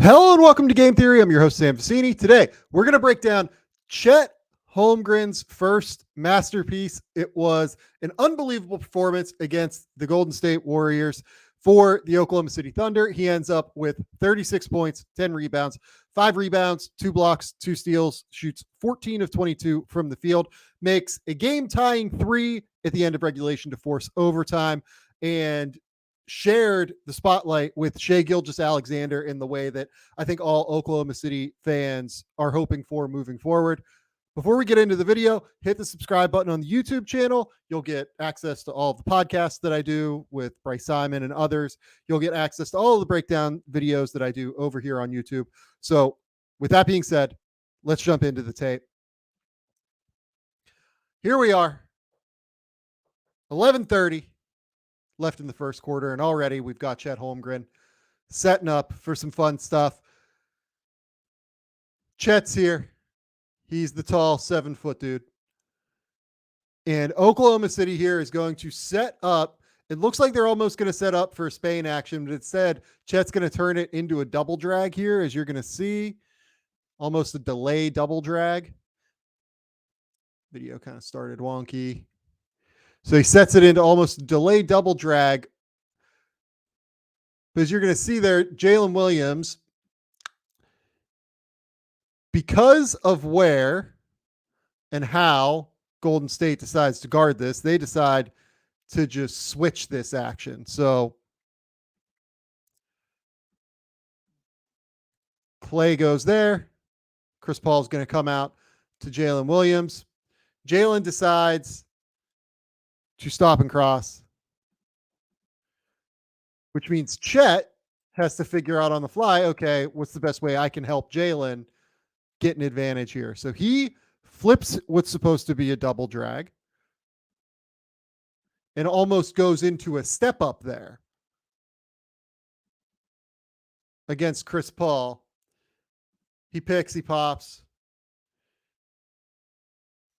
Hello and welcome to Game Theory. I'm your host, Sam Vicini. Today, we're going to break down Chet Holmgren's first masterpiece. It was an unbelievable performance against the Golden State Warriors for the Oklahoma City Thunder. He ends up with 36 points, 10 rebounds, 2 blocks, 2 steals, shoots 14 of 22 from the field, makes a game-tying 3 at the end of regulation to force overtime, and shared the spotlight with Shai Gilgeous-Alexander in the way that I think all Oklahoma City fans are hoping for moving forward. Before we get into the video, hit the subscribe button on the YouTube channel. You'll get access to all of the podcasts that I do with Bryce Simon and others. You'll get access to all of the breakdown videos that I do over here on YouTube. So with that being said, let's jump into the tape. Here we are, 11:30 left in the first quarter, and already we've got Chet Holmgren setting up for some fun stuff. Chet's here. He's the tall 7-foot dude. And Oklahoma City here is going to set up. It looks like they're almost going to set up for a Spain action, but instead, Chet's going to turn it into a double drag here, as you're going to see. Almost a delay double drag. Video kind of started wonky. So he sets it into almost a delay double drag. But as you're going to see there, Jalen Williams, because of where and how Golden State decides to guard this, they decide to just switch this action. So Clay goes there. Chris Paul's going to come out to Jalen Williams. Jalen decides to stop and cross, which means Chet has to figure out on the fly, okay, what's the best way I can help Jalen get an advantage here? So he flips what's supposed to be a double drag and almost goes into a step up there against Chris Paul. He picks, he pops.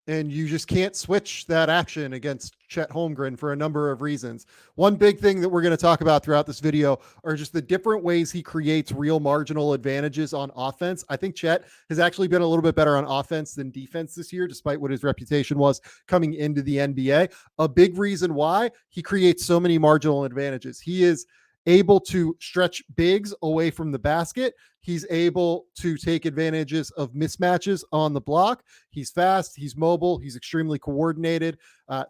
And you just can't switch that action against Chet Holmgren for a number of reasons. One big thing that we're going to talk about throughout this video are just the different ways he creates real marginal advantages on offense. I think Chet has actually been a little bit better on offense than defense this year, despite what his reputation was coming into the NBA. A big reason why he creates so many marginal advantages. He is able to stretch bigs away from the basket. He's able to take advantages of mismatches on the block. He's fast. He's mobile. He's extremely coordinated.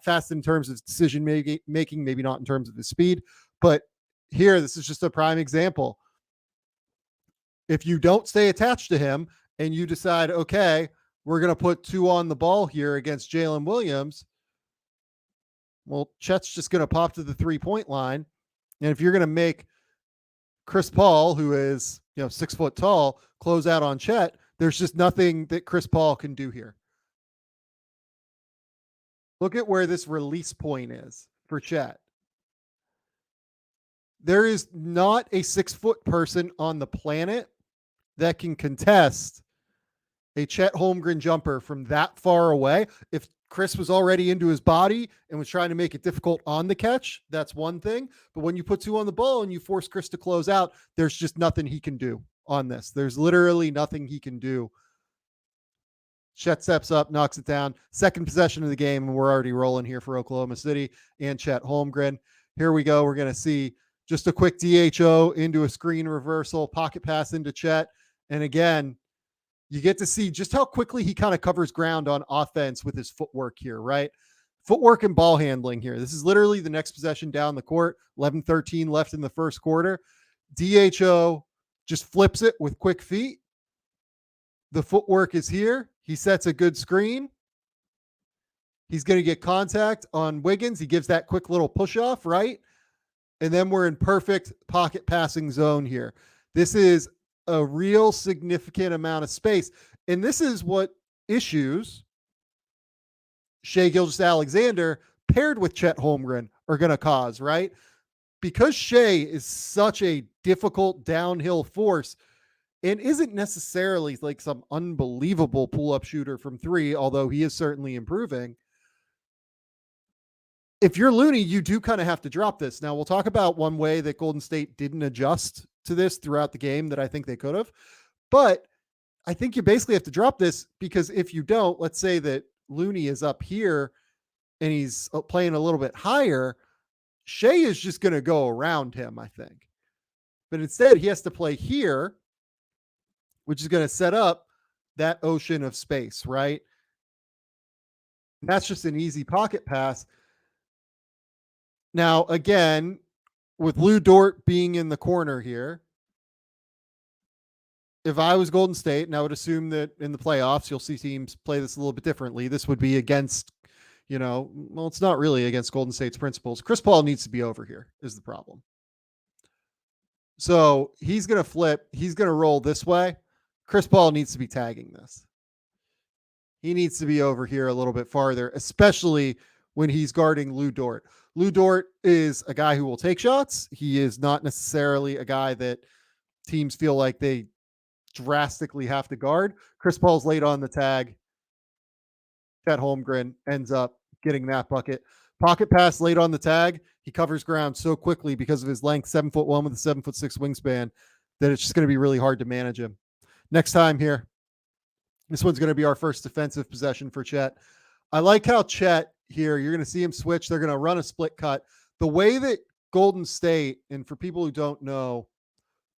Fast in terms of decision making, maybe not in terms of his speed. But here, this is just a prime example. If you don't stay attached to him and you decide, okay, we're going to put 2 on the ball here against Jalen Williams, well, Chet's just going to pop to the 3-point line. And if you're going to make Chris Paul, who is 6 foot tall, close out on Chet, there's just nothing that Chris Paul can do here. Look at where this release point is for Chet. There is not a 6-foot person on the planet that can contest a Chet Holmgren jumper from that far away. If Chris was already into his body and was trying to make it difficult on the catch, that's one thing. But when you put 2 on the ball and you force Chris to close out, there's just nothing he can do on this. There's literally nothing he can do. Chet steps up, knocks it down. Second possession of the game, and we're already rolling here for Oklahoma City and Chet Holmgren. Here we go. We're going to see just a quick DHO into a screen reversal, pocket pass into Chet. And again, you get to see just how quickly he kind of covers ground on offense with his footwork here, right? Footwork and ball handling here. This is literally the next possession down the court. 11:13 left in the first quarter. DHO just flips it with quick feet. The footwork is here. He sets a good screen. He's going to get contact on Wiggins. He gives that quick little push off, right? And then we're in perfect pocket passing zone here. This is a real significant amount of space. And this is what issues Shai Gilgeous-Alexander paired with Chet Holmgren are going to cause, right? Because Shai is such a difficult downhill force and isn't necessarily like some unbelievable pull-up shooter from 3, although he is certainly improving. If you're Looney, you do kind of have to drop this. Now, we'll talk about one way that Golden State didn't adjust to this throughout the game that I think they could have. But I think you basically have to drop this, because if you don't, let's say that Looney is up here and he's playing a little bit higher, Shea is just going to go around him, I think. But instead, he has to play here, which is going to set up that ocean of space, right? And that's just an easy pocket pass. Now, again, with Lou Dort being in the corner here, if I was Golden State, and I would assume that in the playoffs, you'll see teams play this a little bit differently. This would be against, well, it's not really against Golden State's principles. Chris Paul needs to be over here is the problem. So he's going to flip. He's going to roll this way. Chris Paul needs to be tagging this. He needs to be over here a little bit farther, especially when he's guarding Lou Dort. Lou Dort is a guy who will take shots. He is not necessarily a guy that teams feel like they drastically have to guard. Chris Paul's late on the tag. Chet Holmgren ends up getting that bucket. Pocket pass late on the tag. He covers ground so quickly because of his length, 7'1" with a 7'6" wingspan, that it's just going to be really hard to manage him. Next time here, this one's going to be our first defensive possession for Chet. I like how Chet here, you're going to see him switch. They're going to run a split cut. The way that Golden State, and for people who don't know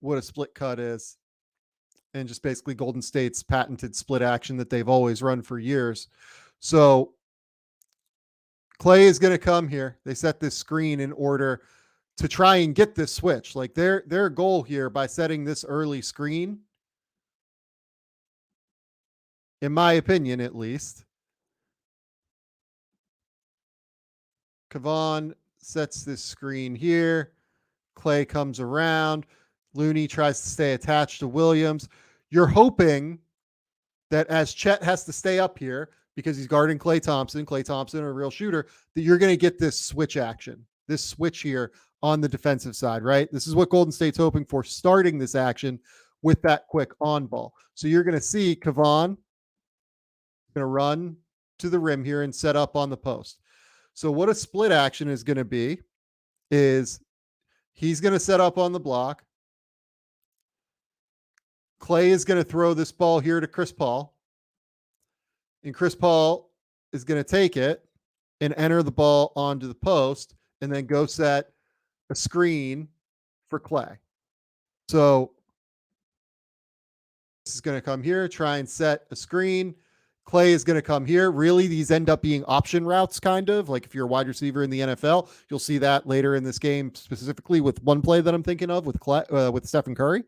what a split cut is, and just basically Golden State's patented split action that they've always run for years. So Klay is going to come here. They set this screen in order to try and get this switch. Like their goal here by setting this early screen, in my opinion at least, Kevon sets this screen here. Klay comes around. Looney tries to stay attached to Williams. You're hoping that as Chet has to stay up here because he's guarding Klay Thompson, a real shooter, that you're going to get this switch action, this switch here on the defensive side, right? This is what Golden State's hoping for, starting this action with that quick on ball. So you're going to see Kevon going to run to the rim here and set up on the post. So what a split action is going to be is he's going to set up on the block. Klay is going to throw this ball here to Chris Paul. And Chris Paul is going to take it and enter the ball onto the post and then go set a screen for Klay. So this is going to come here, try and set a screen. Klay is going to come here. Really, these end up being option routes, kind of. Like if you're a wide receiver in the NFL, you'll see that later in this game, specifically with one play that I'm thinking of with Stephen Curry.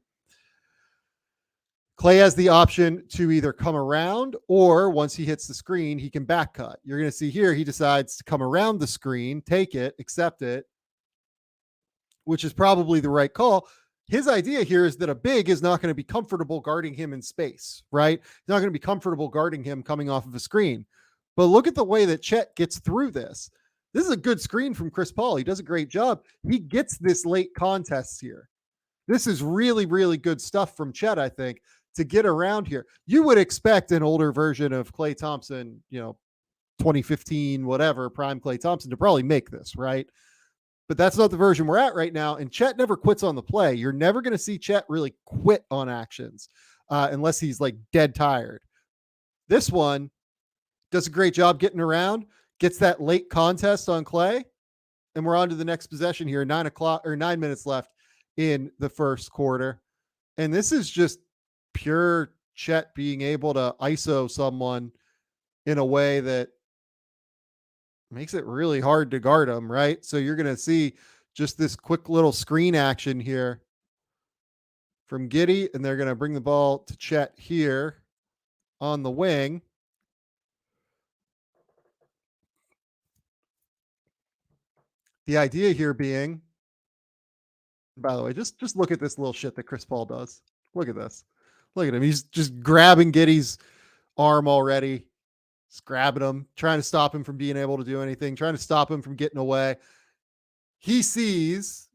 Klay has the option to either come around, or once he hits the screen, he can back cut. You're going to see here, he decides to come around the screen, take it, accept it, which is probably the right call. His idea here is that a big is not going to be comfortable guarding him in space, right? He's not going to be comfortable guarding him coming off of a screen. But look at the way that Chet gets through this. This is a good screen from Chris Paul. He does a great job. He gets this late contest here. This is really, really good stuff from Chet, I think, to get around here. You would expect an older version of Klay Thompson, 2015, whatever, prime Klay Thompson, to probably make this, right? But that's not the version we're at right now. And Chet never quits on the play. You're never going to see Chet really quit on actions unless he's like dead tired. This one does a great job getting around, gets that late contest on Klay, and we're on to the next possession here. 9 minutes left in the first quarter. And this is just pure Chet being able to ISO someone in a way that makes it really hard to guard him, right? So you're going to see just this quick little screen action here from Giddey, and they're going to bring the ball to Chet here on the wing. The idea here being, by the way, just look at this little shit that Chris Paul does. Look at this. Look at him. He's just grabbing Giddey's arm already. Just grabbing him, trying to stop him from being able to do anything, trying to stop him from getting away. He sees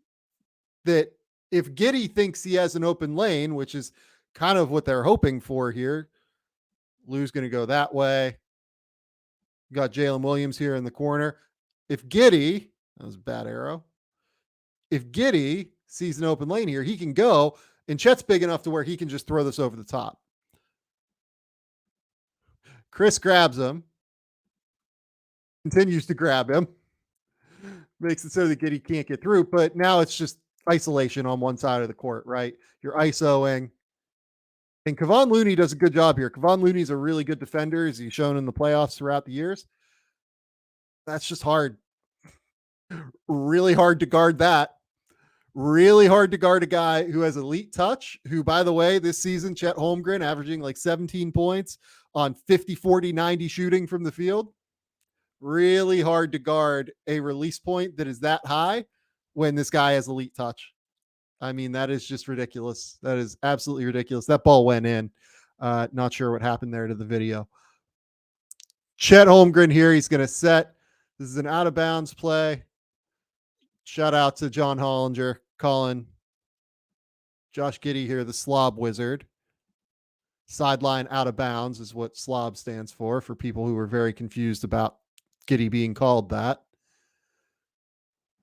that if Giddey thinks he has an open lane, which is kind of what they're hoping for here, Lou's going to go that way. You got Jalen Williams here in the corner. If Giddey, that was a bad arrow. If Giddey sees an open lane here. He can go, and Chet's big enough to where he can just throw this over the top. Chris grabs him, continues to grab him, makes it so that Giddey can't get through. But now it's just isolation on one side of the court, right? You're ISOing. And Kevon Looney does a good job here. Kevon Looney's a really good defender, as he's shown in the playoffs throughout the years. That's just hard. Really hard to guard that. Really hard to guard a guy who has elite touch, who, by the way, this season, Chet Holmgren averaging like 17 points on 50, 40, 90 shooting from the field. Really hard to guard a release point that is that high when this guy has elite touch. I mean, that is just ridiculous. That is absolutely ridiculous. That ball went in. Not sure what happened there to the video. Chet Holmgren here. He's going to set. This is an out of bounds play. Shout out to John Hollinger calling Josh Giddey here, the slob wizard. Sideline out of bounds is what slob stands for people who were very confused about Giddey being called that.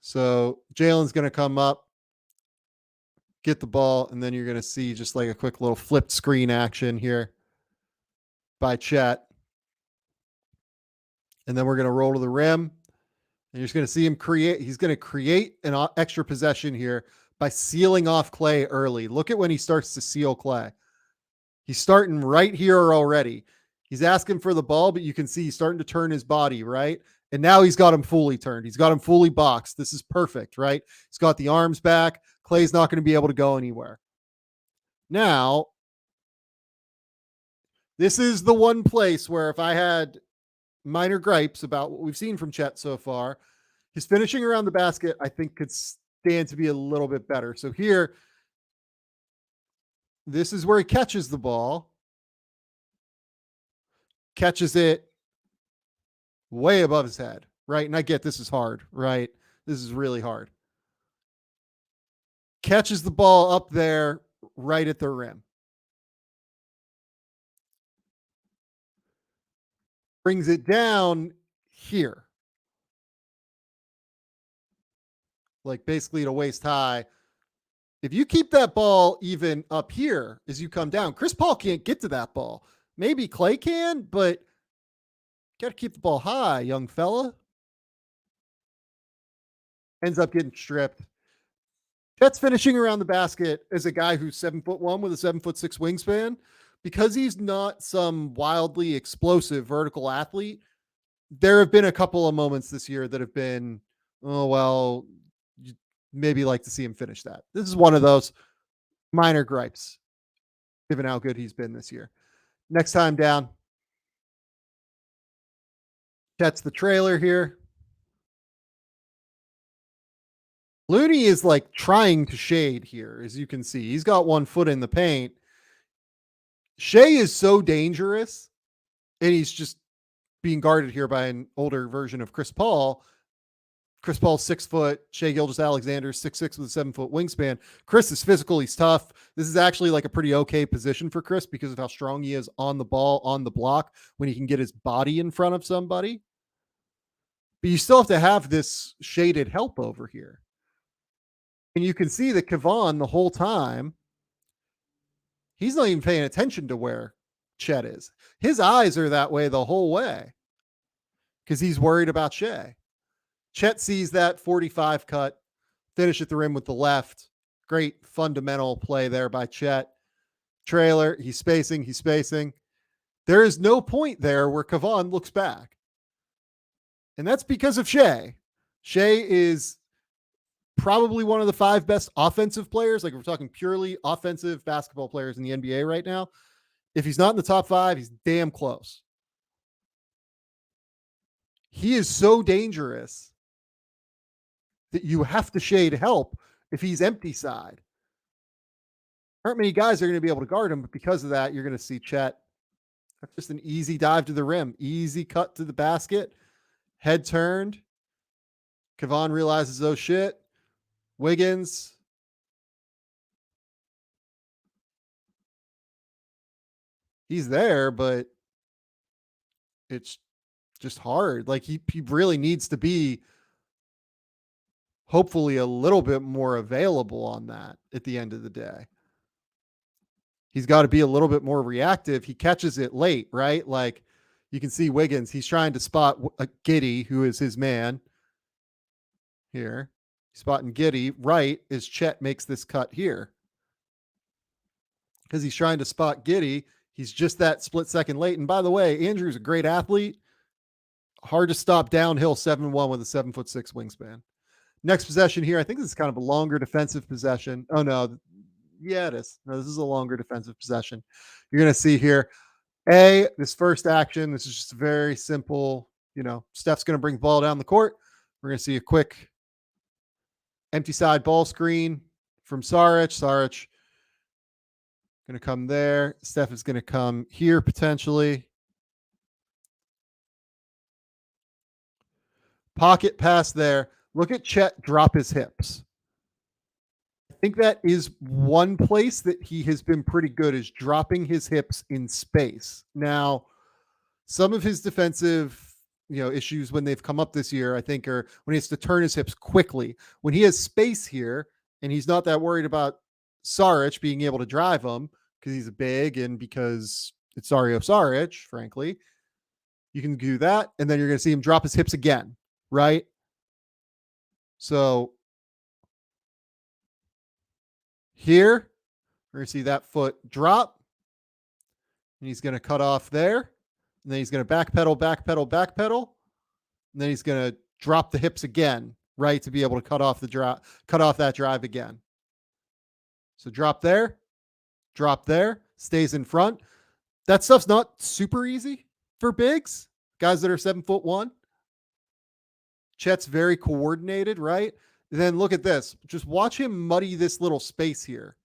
So Jalen's going to come up, get the ball, and then you're going to see just like a quick little flipped screen action here by Chet. And then we're going to roll to the rim. And you're just going to see him create. He's going to create an extra possession here by sealing off Clay early. Look at when he starts to seal Clay. He's starting right here already. He's asking for the ball, but you can see he's starting to turn his body, right? And now he's got him fully turned. He's got him fully boxed. This is perfect, right? He's got the arms back. Clay's not going to be able to go anywhere. Now, this is the one place where if I had minor gripes about what we've seen from Chet so far, his finishing around the basket, I think, could stand to be a little bit better. So here, this is where he catches the ball, catches it way above his head, right? And I get this is hard, right? This is really hard. Catches the ball up there right at the rim. Brings it down here. Like basically to waist high. If you keep that ball even up here as you come down, Chris Paul can't get to that ball. Maybe Clay can, but got to keep the ball high, young fella. Ends up getting stripped. Chet's finishing around the basket as a guy who's 7'1" with a 7'6" wingspan. Because he's not some wildly explosive vertical athlete, there have been a couple of moments this year that have been, oh, well, maybe like to see him finish that. This is one of those minor gripes, given how good he's been this year. Next time down, Chet's the trailer here. Looney is like trying to shade here, as you can see. He's got 1 foot in the paint. Shea is so dangerous, and he's just being guarded here by an older version of Chris Paul. Chris Paul's 6 foot. Shea Gilgeous-Alexander 6'6" with a 7 foot wingspan. Chris is physical. He's tough. This is actually like a pretty okay position for Chris because of how strong he is on the ball, on the block, when he can get his body in front of somebody. But you still have to have this shaded help over here. And you can see that Kevon the whole time, he's not even paying attention to where Chet is. His eyes are that way the whole way because he's worried about Shea. Chet sees that 45 cut, finish at the rim with the left. Great fundamental play there by Chet. Trailer, he's spacing. There is no point there where Kevon looks back. And that's because of Shea. Shea is probably one of the 5 best offensive players. Like, if we're talking purely offensive basketball players in the NBA right now, if he's not in the top 5, he's damn close. He is so dangerous that you have to shade help if he's empty side. Aren't many guys that are going to be able to guard him, but because of that, you're going to see Chet. That's just an easy dive to the rim, easy cut to the basket, head turned. Kevon realizes, oh shit. Wiggins. He's there, but it's just hard. Like he really needs to be hopefully a little bit more available on that at the end of the day. He's got to be a little bit more reactive. He catches it late, right? Like you can see Wiggins, he's trying to spot a Giddey, who is his man here. Spotting Giddey right as Chet makes this cut here. Because he's trying to spot Giddey. He's just that split second late. And by the way, Andrew's a great athlete. Hard to stop downhill 7-1 with a 7'6" wingspan. Next possession here. I think this is kind of a longer defensive possession. Oh, no. Yeah, it is. No, this is a longer defensive possession. You're going to see here, this first action, this is just very simple. Steph's going to bring the ball down the court. We're going to see a quick empty side ball screen from Saric. Saric going to come there. Steph is going to come here potentially. Pocket pass there. Look at Chet drop his hips. I think that is one place that he has been pretty good, is dropping his hips in space. Now, some of his defensive issues when they've come up this year, I think, are when he has to turn his hips quickly. When he has space here and he's not that worried about Saric being able to drive him because he's big and because it's Dario Saric, frankly, you can do that. And then you're going to see him drop his hips again, right? So here, we're going to see that foot drop. And he's going to cut off there. And then he's going to backpedal. And then he's going to drop the hips again, right, to be able to cut off that drive again. So drop there, stays in front. That stuff's not super easy for bigs, guys that are 7'1". Chet's very coordinated, right? And then look at this. Just watch him muddy this little space here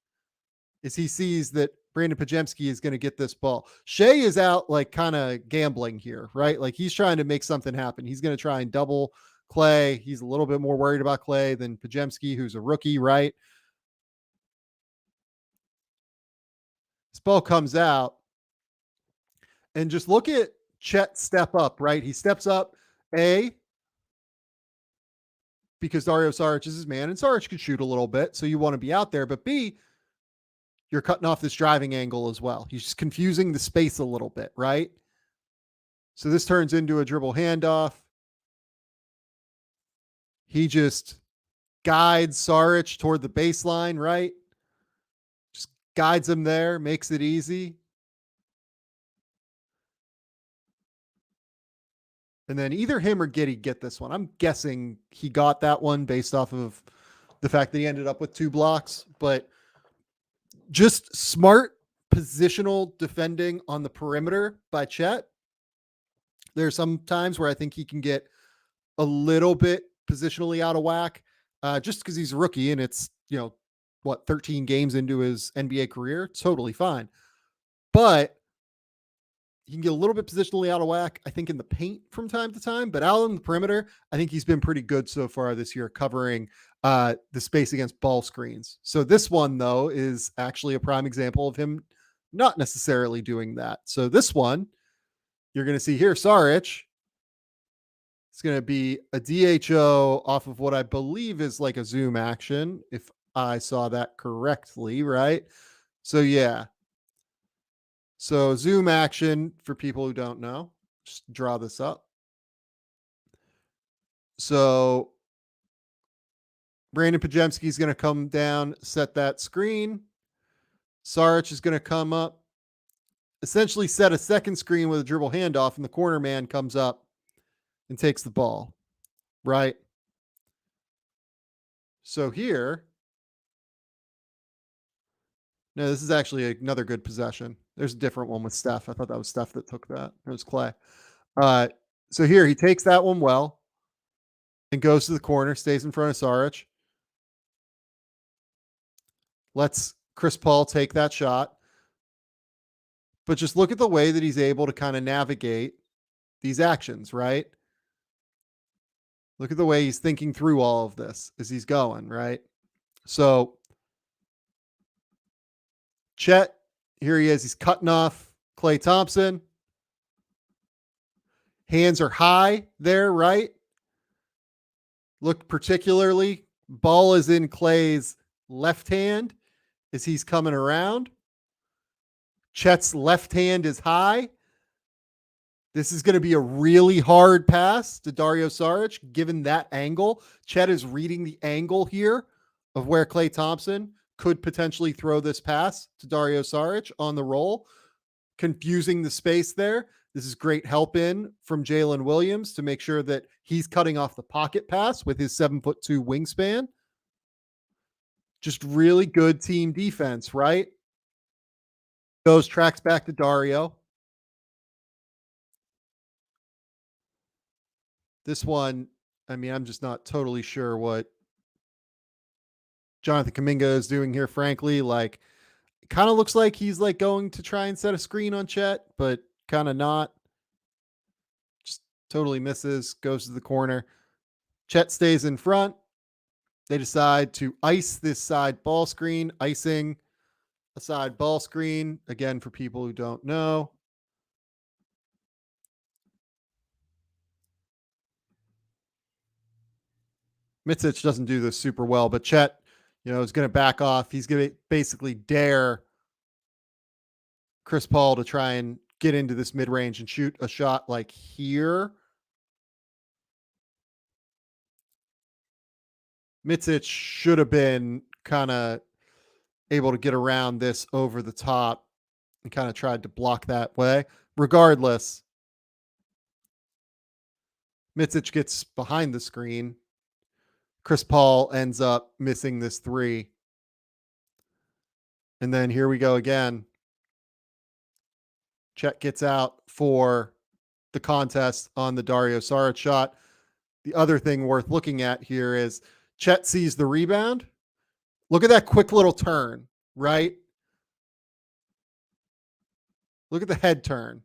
as he sees that Brandon Pajemski is going to get this ball. Shea is out like kind of gambling here, right? Like he's trying to make something happen. He's going to try and double Clay. He's a little bit more worried about Clay than Pajemski, who's a rookie, right? This ball comes out. And just look at Chet step up, right? He steps up, because Dario Saric is his man, and Saric could shoot a little bit, so you want to be out there. But B, you're cutting off this driving angle as well. He's just confusing the space a little bit, right? So this turns into a dribble handoff. He just guides Saric toward the baseline, right? Just guides him there, makes it easy. And then either him or Giddey get this one. I'm guessing he got that one based off of the fact that he ended up with 2 blocks. But just smart positional defending on the perimeter by Chet. There are some times where I think he can get a little bit positionally out of whack just because he's a rookie and it's, 13 games into his NBA career. Totally fine. But he can get a little bit positionally out of whack, I think, in the paint from time to time. But out on the perimeter, I think he's been pretty good so far this year covering the space against ball screens. So this one, though, is actually a prime example of him not necessarily doing that. So this one, you're going to see here, Saric. It's going to be a DHO off of what I believe is like a zoom action, if I saw that correctly, right? So, yeah. So zoom action for people who don't know, just draw this up. So Brandon Pajemski is going to come down, set that screen. Saric is going to come up, essentially set a second screen with a dribble handoff, and the corner man comes up and takes the ball, right? So here, no, this is actually another good possession. There's a different one with Steph. I thought that was Steph that took that. It was Clay. So here, he takes that one well and goes to the corner, stays in front of Saric. Lets Chris Paul take that shot. But just look at the way that he's able to kind of navigate these actions, right? Look at the way he's thinking through all of this as he's going, right? So Chet, here he is. He's cutting off Klay Thompson. Hands are high there, right? Look particularly Ball is in Clay's left hand as he's coming around. Chet's left hand is high. This is going to be a really hard pass to Dario Saric, given that angle. Chet is reading the angle here of where Klay Thompson could potentially throw this pass to Dario Saric on the roll, confusing the space there. This is great help in from Jalen Williams to make sure that he's cutting off the pocket pass with his 7'2" wingspan. Just really good team defense, right? Goes tracks back to Dario. This one, I mean, I'm just not totally sure what Jonathan Kuminga is doing here, frankly. Like, it kind of looks like he's like going to try and set a screen on Chet, but kind of not. Just totally misses, goes to the corner. Chet stays in front. They decide to ice this side ball screen, icing a side ball screen. Again, for people who don't know, Mitsic doesn't do this super well, but Chet, is going to back off. He's going to basically dare Chris Paul to try and get into this mid range and shoot a shot like here. Mitsic should have been kind of able to get around this over the top and kind of tried to block that way. Regardless, Mitsic gets behind the screen. Chris Paul ends up missing this three. And then here we go again. Chet gets out for the contest on the Dario Saric shot. The other thing worth looking at here is Chet sees the rebound. Look at that quick little turn, right? Look at the head turn.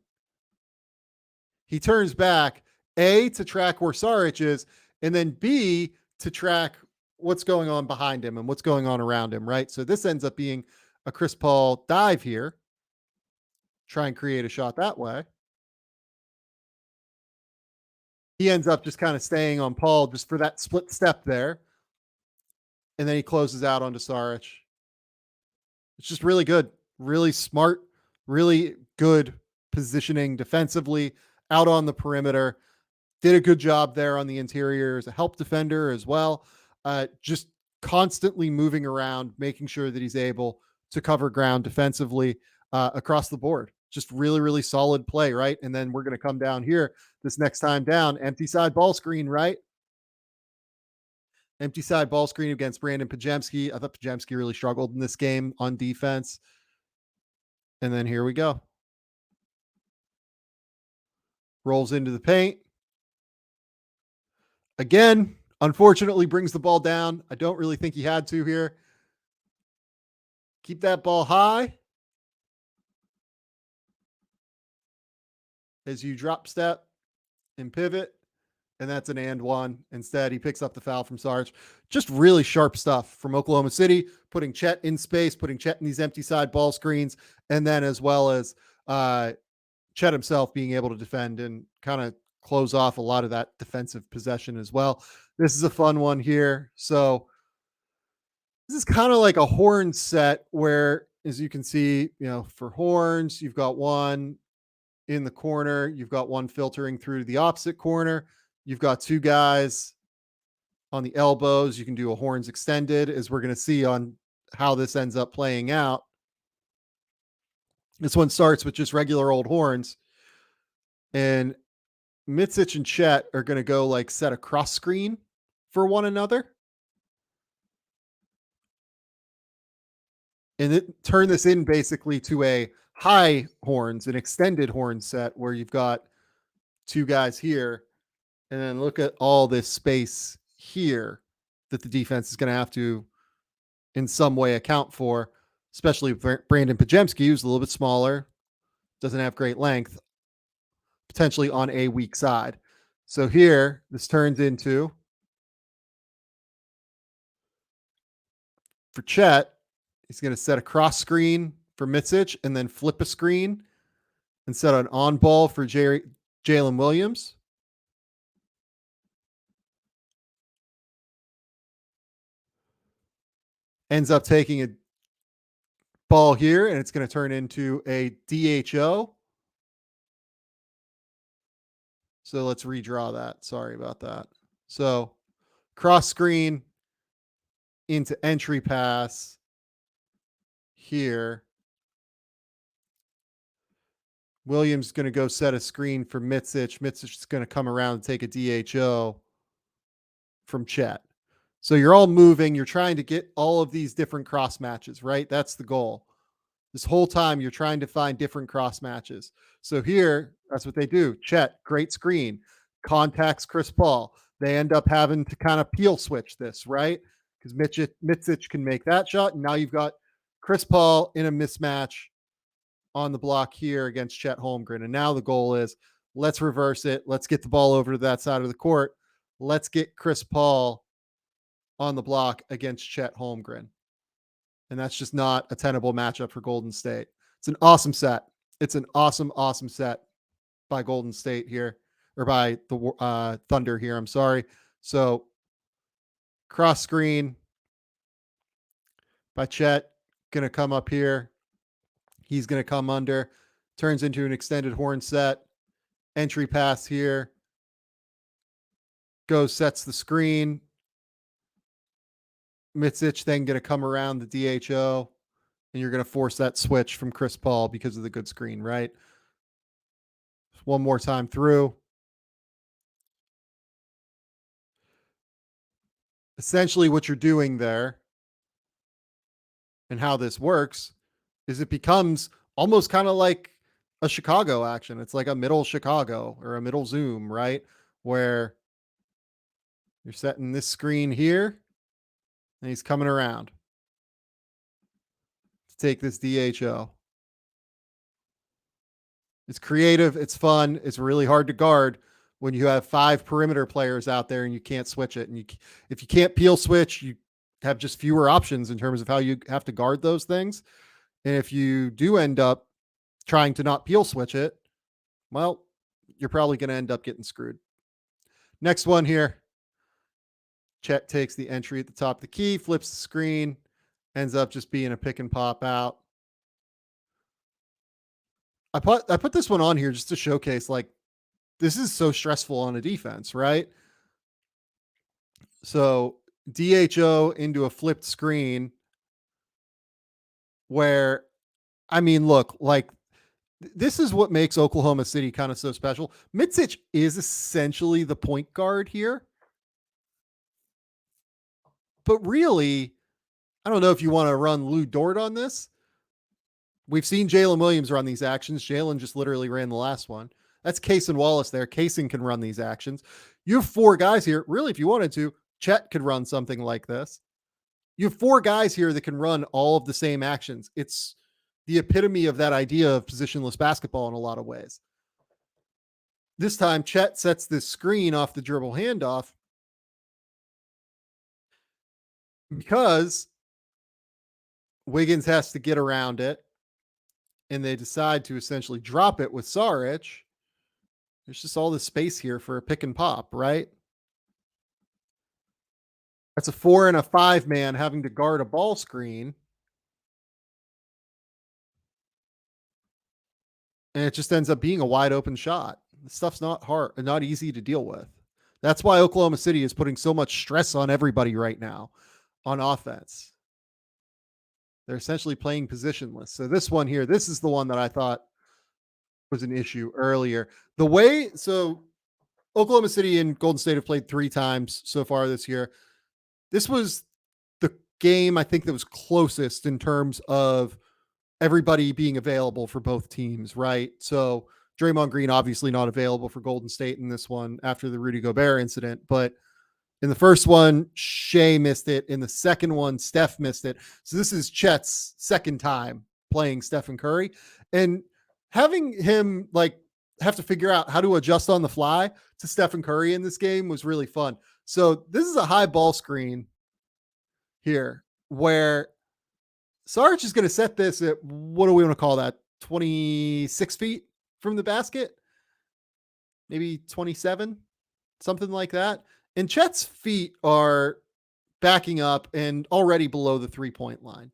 He turns back, A, to track where Saric is, and then B, to track what's going on behind him and what's going on around him, right? So this ends up being a Chris Paul dive here. Try and create a shot that way. He ends up just kind of staying on Paul just for that split step there. And then he closes out onto Saric. It's just really good, really smart, really good positioning defensively out on the perimeter. Did a good job there on the interior as a help defender as well. Just constantly moving around, making sure that he's able to cover ground defensively across the board. Just really, really solid play, right? And then we're going to come down here this next time down, empty side ball screen, right? Empty side ball screen against Brandon Pajemski. I thought Pajemski really struggled in this game on defense. And then here we go. Rolls into the paint. Again, unfortunately brings the ball down. I don't really think he had to here. Keep that ball high as you drop step and pivot. And that's an and one. Instead, he picks up the foul from Sarge. Just really sharp stuff from Oklahoma City, putting Chet in space, putting Chet in these empty side ball screens, and then as well as Chet himself being able to defend and kind of close off a lot of that defensive possession as well. This is a fun one here. So this is kind of like a horn set where, as you can see, for horns, you've got one in the corner, you've got one filtering through to the opposite corner. You've got two guys on the elbows. You can do a horns extended, as we're going to see on how this ends up playing out. This one starts with just regular old horns. And Mitsic and Chet are going to go like set a cross screen for one another. And it turn this in basically to a high horns, an extended horn set where you've got two guys here. And then look at all this space here that the defense is going to have to, in some way, account for, especially Brandon Pajemski, who's a little bit smaller, doesn't have great length, potentially on a weak side. So here, this turns into, for Chet, he's going to set a cross screen for Mitsic and then flip a screen and set an on ball for Jalen Williams. ends up taking a ball here, and it's going to turn into a DHO. So let's redraw that. Sorry about that. So cross screen into entry pass here. Williams is going to go set a screen for Mitsic. Mitsic is going to come around and take a DHO from Chet. So you're all moving. You're trying to get all of these different cross matches, right? That's the goal. This whole time you're trying to find different cross matches. So here, that's what they do. Chet, great screen, contacts Chris Paul. They end up having to kind of peel switch this, right? Because Mitsic can make that shot. And now you've got Chris Paul in a mismatch on the block here against Chet Holmgren. And now the goal is let's reverse it. Let's get the ball over to that side of the court. Let's get Chris Paul on the block against Chet Holmgren. And that's just not a tenable matchup for Golden State. It's an awesome set. It's an awesome, awesome set by Golden State here, or by the Thunder here. I'm sorry. So cross screen by Chet, going to come up here. He's going to come under, turns into an extended horn set. Entry pass here. Goes, sets the screen. Mitsic then going to come around the DHO, and you're going to force that switch from Chris Paul because of the good screen, right? One more time through. Essentially what you're doing there and how this works is it becomes almost kind of like a Chicago action. It's like a middle Chicago or a middle zoom, right? Where you're setting this screen here and he's coming around to take this DHO. It's creative. It's fun. It's really hard to guard when you have 5 perimeter players out there and you can't switch it. And if you can't peel switch, you have just fewer options in terms of how you have to guard those things. And if you do end up trying to not peel switch it, well, you're probably going to end up getting screwed. Next one here. Chet takes the entry at the top of the key, flips the screen, ends up just being a pick and pop out. I put this one on here just to showcase, like, this is so stressful on a defense, right? So DHO into a flipped screen where, I mean, look, like, this is what makes Oklahoma City kind of so special. Mitsic is essentially the point guard here. But really, I don't know if you want to run Lou Dort on this. We've seen Jalen Williams run these actions. Jalen just literally ran the last one. That's Cason Wallace there. Cason can run these actions. You have 4 guys here. Really, if you wanted to, Chet could run something like this. You have 4 guys here that can run all of the same actions. It's the epitome of that idea of positionless basketball in a lot of ways. This time, Chet sets this screen off the dribble handoff because Wiggins has to get around it, and they decide to essentially drop it with Saric. There's just all this space here for a pick and pop, right? That's a 4 and a 5 man having to guard a ball screen. And it just ends up being a wide open shot. This stuff's not hard, not easy to deal with. That's why Oklahoma City is putting so much stress on everybody right now on offense. They're essentially playing positionless. So this one here, this is the one that I thought was an issue earlier. The way, so Oklahoma City and Golden State have played 3 times so far this year. This was the game I think that was closest in terms of everybody being available for both teams, right? So Draymond Green obviously not available for Golden State in this one after the Rudy Gobert incident, but in the first one, Shea missed it. In the second one, Steph missed it. So this is Chet's second time playing Stephen Curry, and having him like have to figure out how to adjust on the fly to Stephen Curry in this game was really fun. So this is a high ball screen here where Sarge is going to set this at, what do we want to call that? 26 feet from the basket, maybe 27, something like that. And Chet's feet are backing up and already below the 3-point line.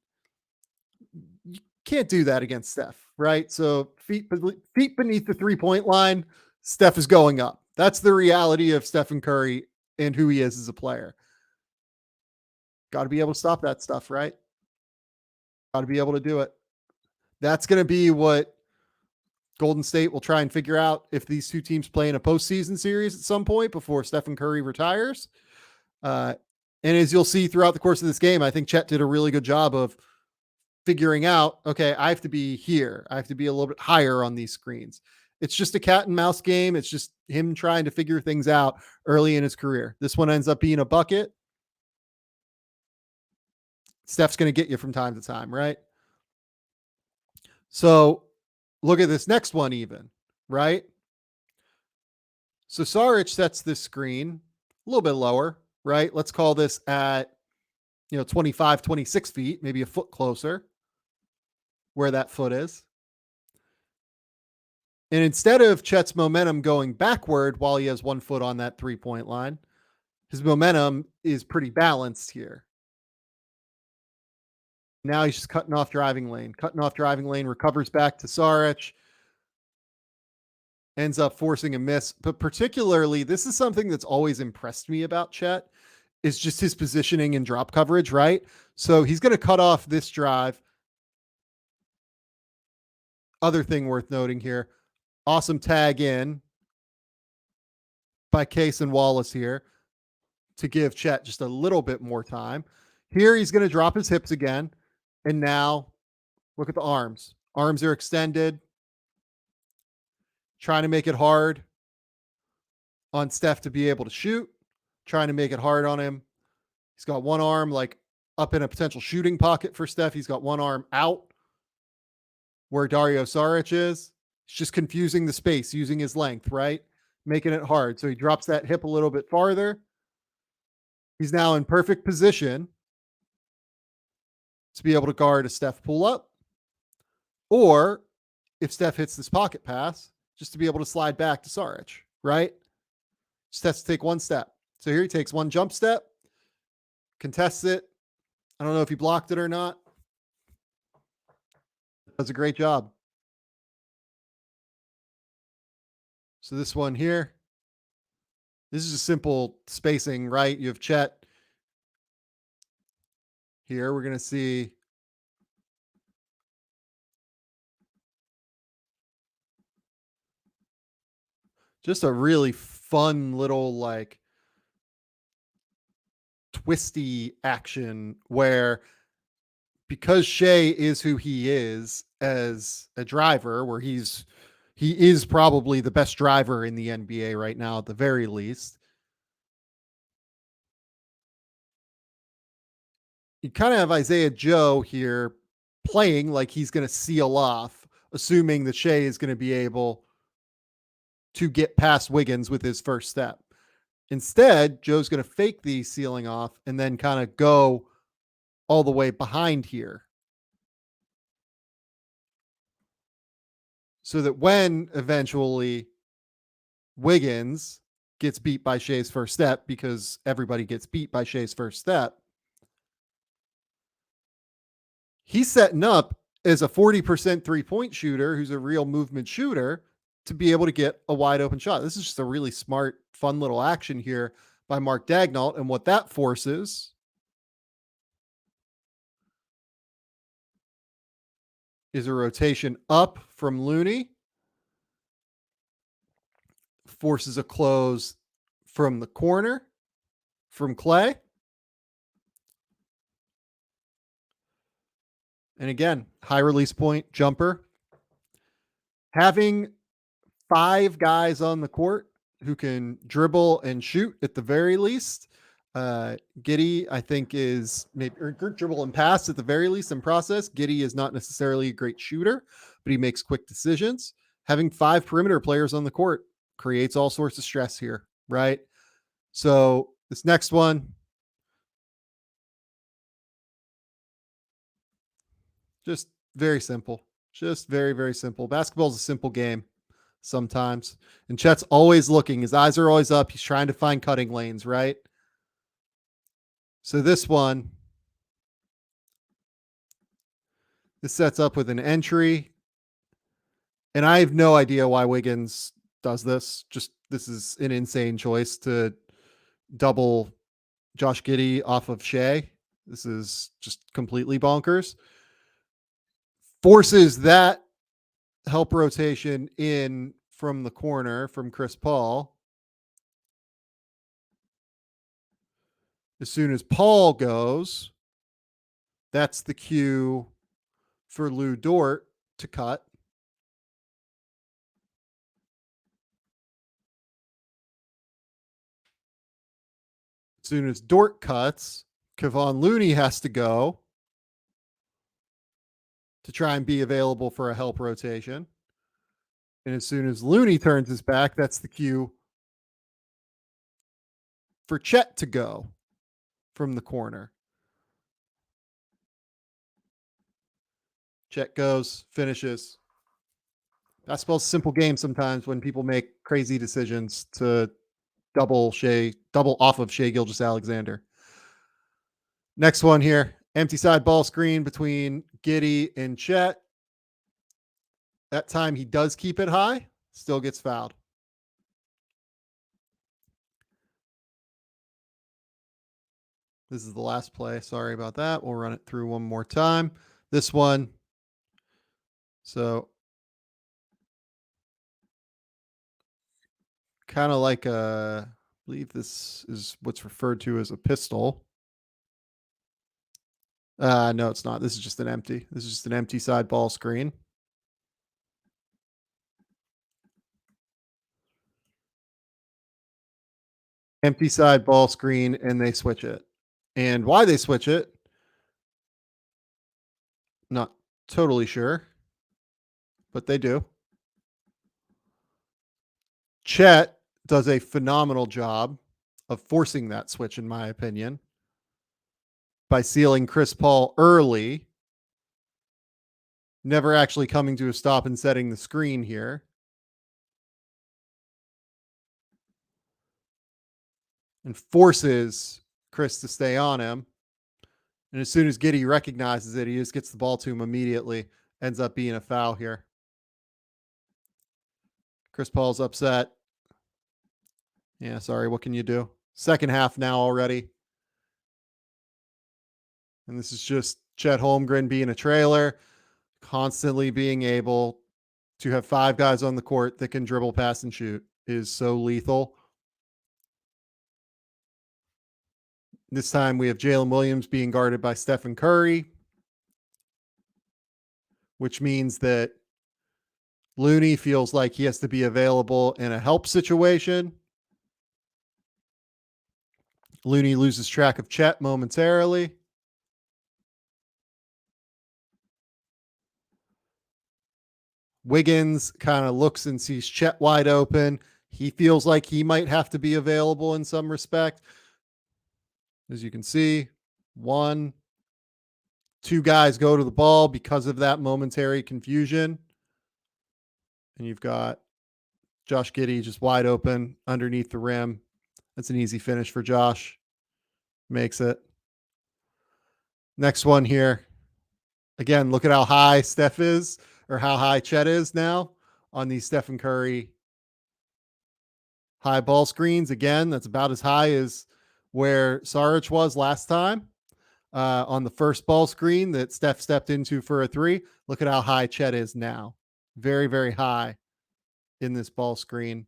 You can't do that against Steph, right? So feet beneath the 3-point line, Steph is going up. That's the reality of Stephen Curry and who he is as a player. Got to be able to stop that stuff, right? Got to be able to do it. That's going to be what Golden State will try and figure out if these two teams play in a postseason series at some point before Stephen Curry retires. And as you'll see throughout the course of this game, I think Chet did a really good job of figuring out, okay, I have to be here. I have to be a little bit higher on these screens. It's just a cat and mouse game. It's just him trying to figure things out early in his career. This one ends up being a bucket. Steph's going to get you from time to time, right? So look at this next one even, right? So Saric sets this screen a little bit lower, right? Let's call this at, 25, 26 feet, maybe a foot closer where that foot is. And instead of Chet's momentum going backward while he has 1 foot on that 3-point line, his momentum is pretty balanced here. Now he's just cutting off driving lane, recovers back to Saric, ends up forcing a miss. But particularly, this is something that's always impressed me about Chet, is just his positioning and drop coverage, right? So he's going to cut off this drive. Other thing worth noting here, awesome tag in by Case and Wallace here to give Chet just a little bit more time. Here he's going to drop his hips again. And now look at the arms. Arms are extended, trying to make it hard on Steph to be able to shoot, trying to make it hard on him. He's got one arm like up in a potential shooting pocket for Steph. He's got one arm out where Dario Saric is. He's just confusing the space using his length, right? Making it hard. So he drops that hip a little bit farther. He's now in perfect position to be able to guard a Steph pull up, or if Steph hits this pocket pass, just to be able to slide back to Saric, right? Just has to take one step. So here he takes one jump step, contests it. I don't know if he blocked it or not. Does a great job. So this one here, this is a simple spacing, right? You have Chet. Here we're going to see just a really fun little like twisty action where, because Shea is who he is as a driver, where he is probably the best driver in the NBA right now at the very least. You kind of have Isaiah Joe here playing like he's going to seal off, assuming that Shea is going to be able to get past Wiggins with his first step. Instead, Joe's going to fake the sealing off and then kind of go all the way behind here. So that when eventually Wiggins gets beat by Shea's first step, because everybody gets beat by Shea's first step, he's setting up as a 40% 3-point shooter who's a real movement shooter to be able to get a wide open shot. This is just a really smart, fun little action here by Mark Daigneault. And what that forces is a rotation up from Looney, forces a close from the corner from Clay. And again, high release point jumper. Having 5 guys on the court who can dribble and shoot at the very least. Giddey, I think, is maybe dribble and pass at the very least in process. Giddey is not necessarily a great shooter, but he makes quick decisions. Having 5 perimeter players on the court creates all sorts of stress here, right? So this next one, just very simple. Just very, very simple. Basketball is a simple game sometimes. And Chet's always looking. His eyes are always up. He's trying to find cutting lanes, right? So this one, this sets up with an entry. And I have no idea why Wiggins does this. Just this is an insane choice to double Josh Giddey off of Shea. This is just completely bonkers. Forces that help rotation in from the corner from Chris Paul. As soon as Paul goes, that's the cue for Lou Dort to cut. As soon as Dort cuts, Kevon Looney has to go to try and be available for a help rotation. And as soon as Looney turns his back, that's the cue for Chet to go from the corner. Chet goes, finishes. Basketball's a simple game sometimes when people make crazy decisions to double off of Shea Gilgeous-Alexander. Next one here, empty side ball screen between Giddey and Chet. That time he does keep it high, still gets fouled. This is the last play. Sorry about that. We'll run it through one more time. This one. So kind of like I believe this is what's referred to as a pistol. No, it's not. This is just an empty. This is just an empty side ball screen. Empty side ball screen, and they switch it. And why they switch it, not totally sure, but they do. Chet does a phenomenal job of forcing that switch, in my opinion, by sealing Chris Paul early, never actually coming to a stop and setting the screen here. And forces Chris to stay on him. And as soon as Giddey recognizes it, he just gets the ball to him immediately. Ends up being a foul here. Chris Paul's upset. Yeah, sorry. What can you do? Second half now already. And this is just Chet Holmgren being a trailer, constantly being able to have five guys on the court that can dribble, pass, and shoot is so lethal. This time we have Jalen Williams being guarded by Stephen Curry, which means that Looney feels like he has to be available in a help situation. Looney loses track of Chet momentarily. Wiggins kind of looks and sees Chet wide open. He feels like he might have to be available in some respect. As you can see, two guys go to the ball because of that momentary confusion. And you've got Josh Giddey just wide open underneath the rim. That's an easy finish for Josh. Makes it. Next one here. Again, look at how high Steph is, or how high Chet is now on these Stephen Curry high ball screens. Again, that's about as high as where Saric was last time on the first ball screen that Steph stepped into for a three. Look at how high Chet is now. Very, very high in this ball screen.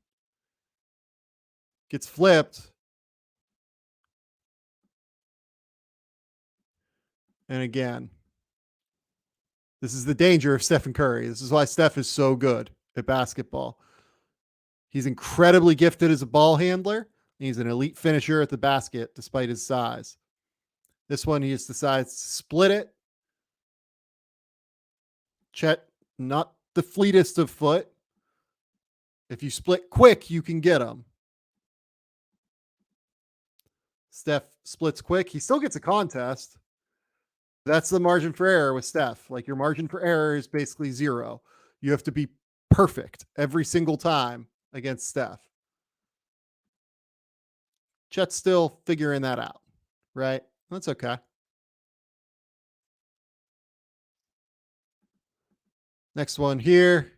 Gets flipped. And again, this is the danger of Stephen Curry. This is why Steph is so good at basketball. He's incredibly gifted as a ball handler. He's an elite finisher at the basket despite his size. This one, he just decides to split it. Chet, not the fleetest of foot. If you split quick, you can get him. Steph splits quick. He still gets a contest. That's the margin for error with Steph. Like, your margin for error is basically zero. You have to be perfect every single time against Steph. Chet's still figuring that out, right? That's okay. Next one here,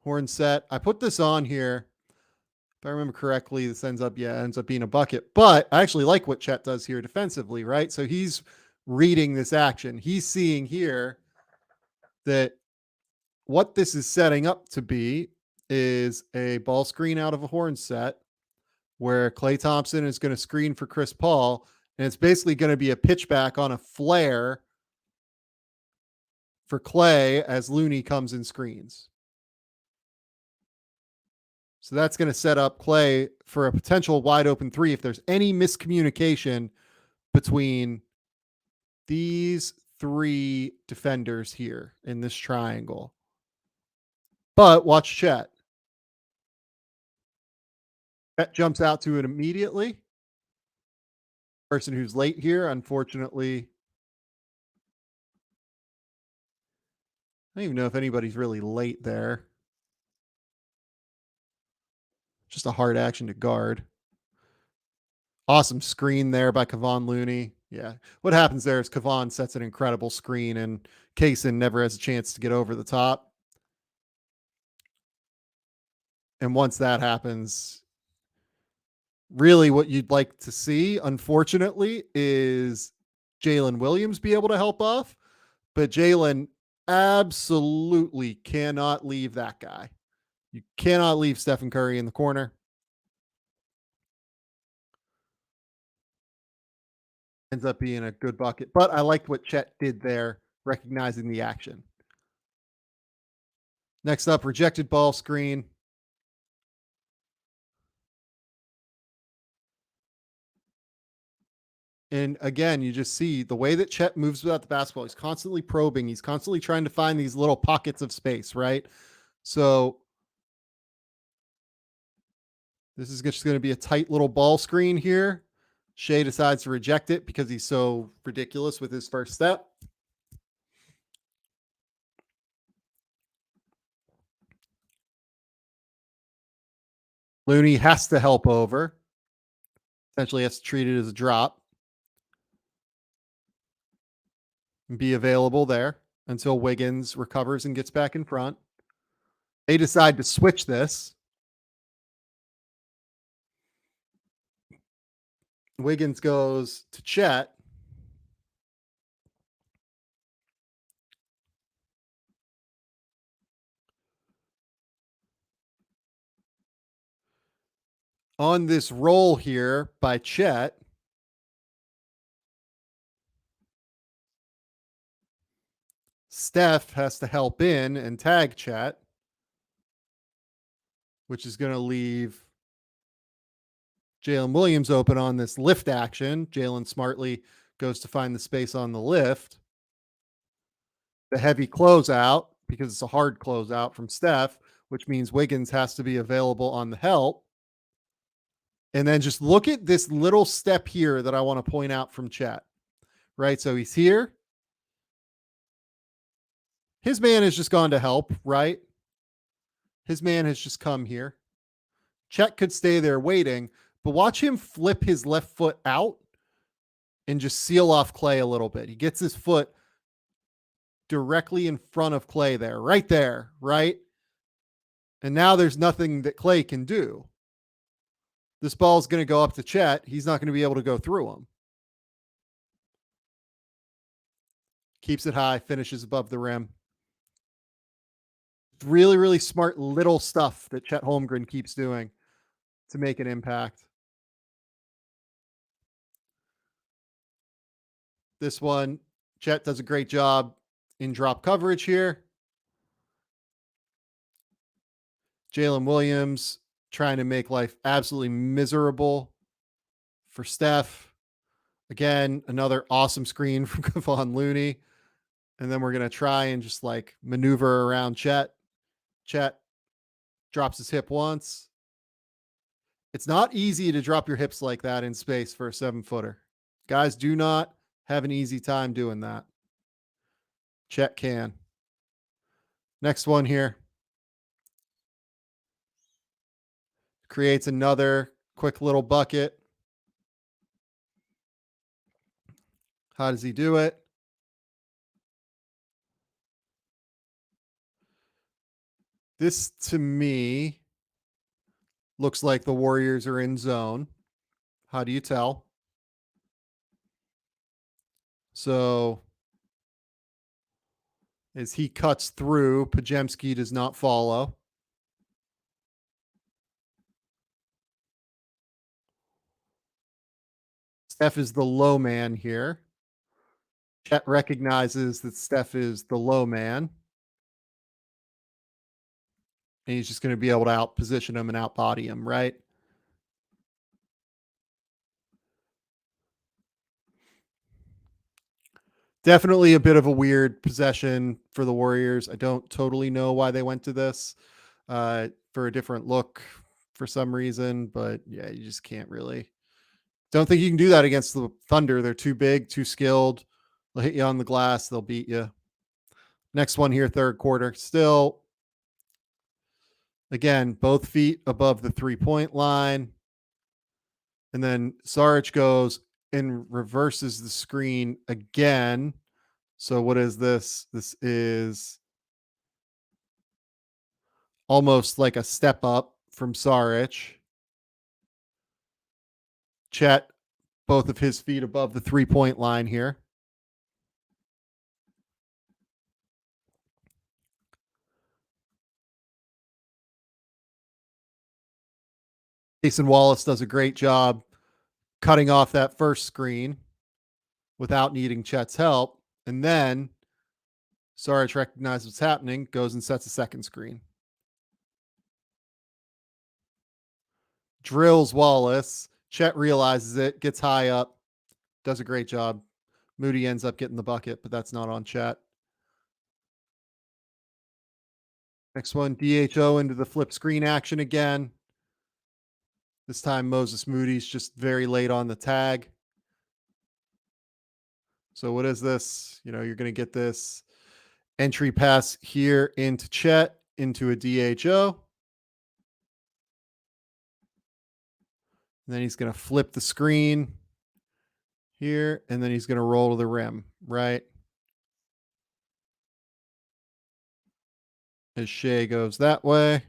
horn set. I put this on here. If I remember correctly, this ends up being a bucket. But I actually like what Chet does here defensively, right? So he's reading this action. He's seeing here that what this is setting up to be is a ball screen out of a horn set where Klay Thompson is going to screen for Chris Paul. And it's basically going to be a pitch back on a flare for Klay as Looney comes and screens. So that's going to set up Klay for a potential wide open three if there's any miscommunication between these three defenders here in this triangle. But watch Chet. Chet jumps out to it immediately. Person who's late here, unfortunately. I don't even know if anybody's really late there. Just a hard action to guard. Awesome screen there by Kevon Looney. Yeah. What happens there is Kevon sets an incredible screen and Kaysen never has a chance to get over the top. And once that happens, really what you'd like to see, unfortunately, is Jalen Williams be able to help off. But Jalen absolutely cannot leave that guy. You cannot leave Stephen Curry in the corner. Ends up being a good bucket. But I liked what Chet did there, recognizing the action. Next up, rejected ball screen. And again, you just see the way that Chet moves without the basketball. He's constantly probing. He's constantly trying to find these little pockets of space, right? So this is just going to be a tight little ball screen here. Shea decides to reject it because he's so ridiculous with his first step. Looney has to help over. Essentially has to treat it as a drop. And be available there until Wiggins recovers and gets back in front. They decide to switch this. Wiggins goes to Chet. On this roll here by Chet, Steph has to help in and tag Chet, which is going to leave Jalen Williams open on this lift action. Jalen smartly goes to find the space on the lift. The heavy closeout, because it's a hard closeout from Steph, which means Wiggins has to be available on the help. And then just look at this little step here that I want to point out from Chet, right? So he's here. His man has just gone to help, right? His man has just come here. Chet could stay there waiting, but watch him flip his left foot out and just seal off Klay a little bit. He gets his foot directly in front of Klay there, right? And now there's nothing that Klay can do. This ball is going to go up to Chet. He's not going to be able to go through him. Keeps it high, finishes above the rim. Really, really smart little stuff that Chet Holmgren keeps doing to make an impact. This one, Chet does a great job in drop coverage here. Jalen Williams trying to make life absolutely miserable for Steph. Again, another awesome screen from Kevon Looney. And then we're going to try and just like maneuver around Chet. Chet drops his hip once. It's not easy to drop your hips like that in space for a 7-footer. Guys do not have an easy time doing that. Chet can. Next one here. Creates another quick little bucket. How does he do it? This to me looks like the Warriors are in zone. How do you tell? So as he cuts through, Pajemski does not follow. Steph is the low man here. Chet recognizes that Steph is the low man. And he's just going to be able to out position him and out body him, right? Definitely a bit of a weird possession for the Warriors. I don't totally know why they went to this for a different look for some reason, but yeah, you just can't really. Don't think you can do that against the Thunder. They're too big, too skilled. They'll hit you on the glass. They'll beat you. Next one here, third quarter. Still, again, both feet above the 3-point line. And then Saric goes and reverses the screen again. So what is this? This is almost like a step up from Saric. Chet, both of his feet above the 3-point line here. Jason Wallace does a great job cutting off that first screen without needing Chet's help. And then Saric recognizes what's happening, goes and sets a second screen. Drills Wallace. Chet realizes it, gets high up, does a great job. Moody ends up getting the bucket, but that's not on Chet. Next one, DHO into the flip screen action again. This time Moses Moody's just very late on the tag. So what is this? You're going to get this entry pass here into Chet, into a DHO. And then he's going to flip the screen here, and then he's going to roll to the rim, right? As Shea goes that way.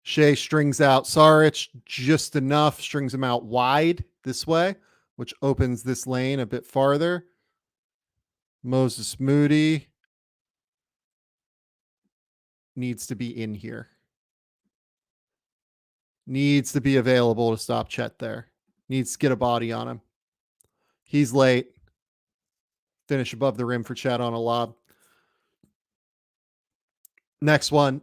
Shea strings out Saric just enough, strings him out wide this way, which opens this lane a bit farther. Moses Moody needs to be in here. Needs to be available to stop Chet there. Needs to get a body on him. He's late. Finish above the rim for Chet on a lob. Next one.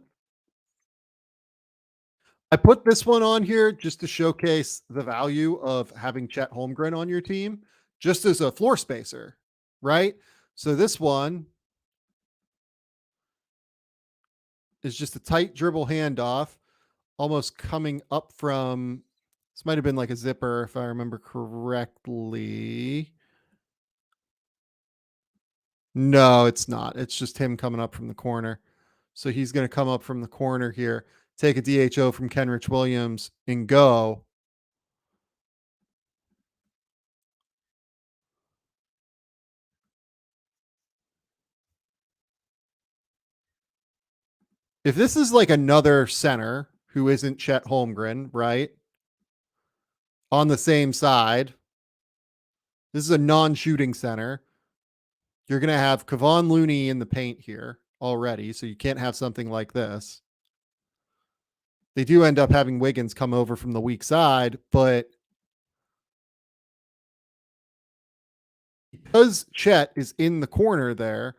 I put this one on here just to showcase the value of having Chet Holmgren on your team, just as a floor spacer, right? So this one is just a tight dribble handoff, almost coming up from, this might have been like a zipper if I remember correctly. No, it's not. It's just him coming up from the corner. So he's going to come up from the corner here, take a DHO from Kenrich Williams and go. If this is like another center who isn't Chet Holmgren, right? On the same side, this is a non-shooting center. You're going to have Kevon Looney in the paint here already, so you can't have something like this. They do end up having Wiggins come over from the weak side, but because Chet is in the corner there,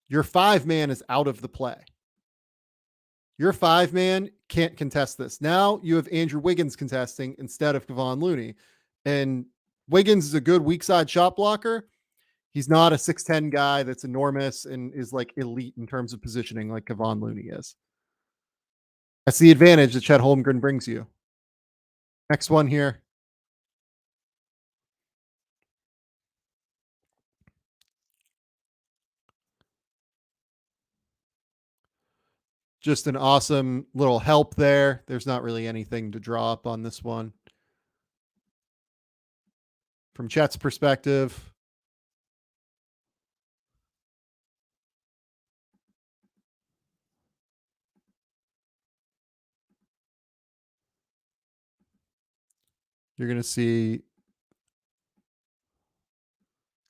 your 5-man is out of the play. Your 5-man can't contest this. Now you have Andrew Wiggins contesting instead of Kevon Looney. And Wiggins is a good weak side shot blocker. He's not a 6'10 guy that's enormous and is like elite in terms of positioning like Kevon Looney is. That's the advantage that Chet Holmgren brings you. Next one here. Just an awesome little help there. There's not really anything to draw up on this one. From Chet's perspective, you're going to see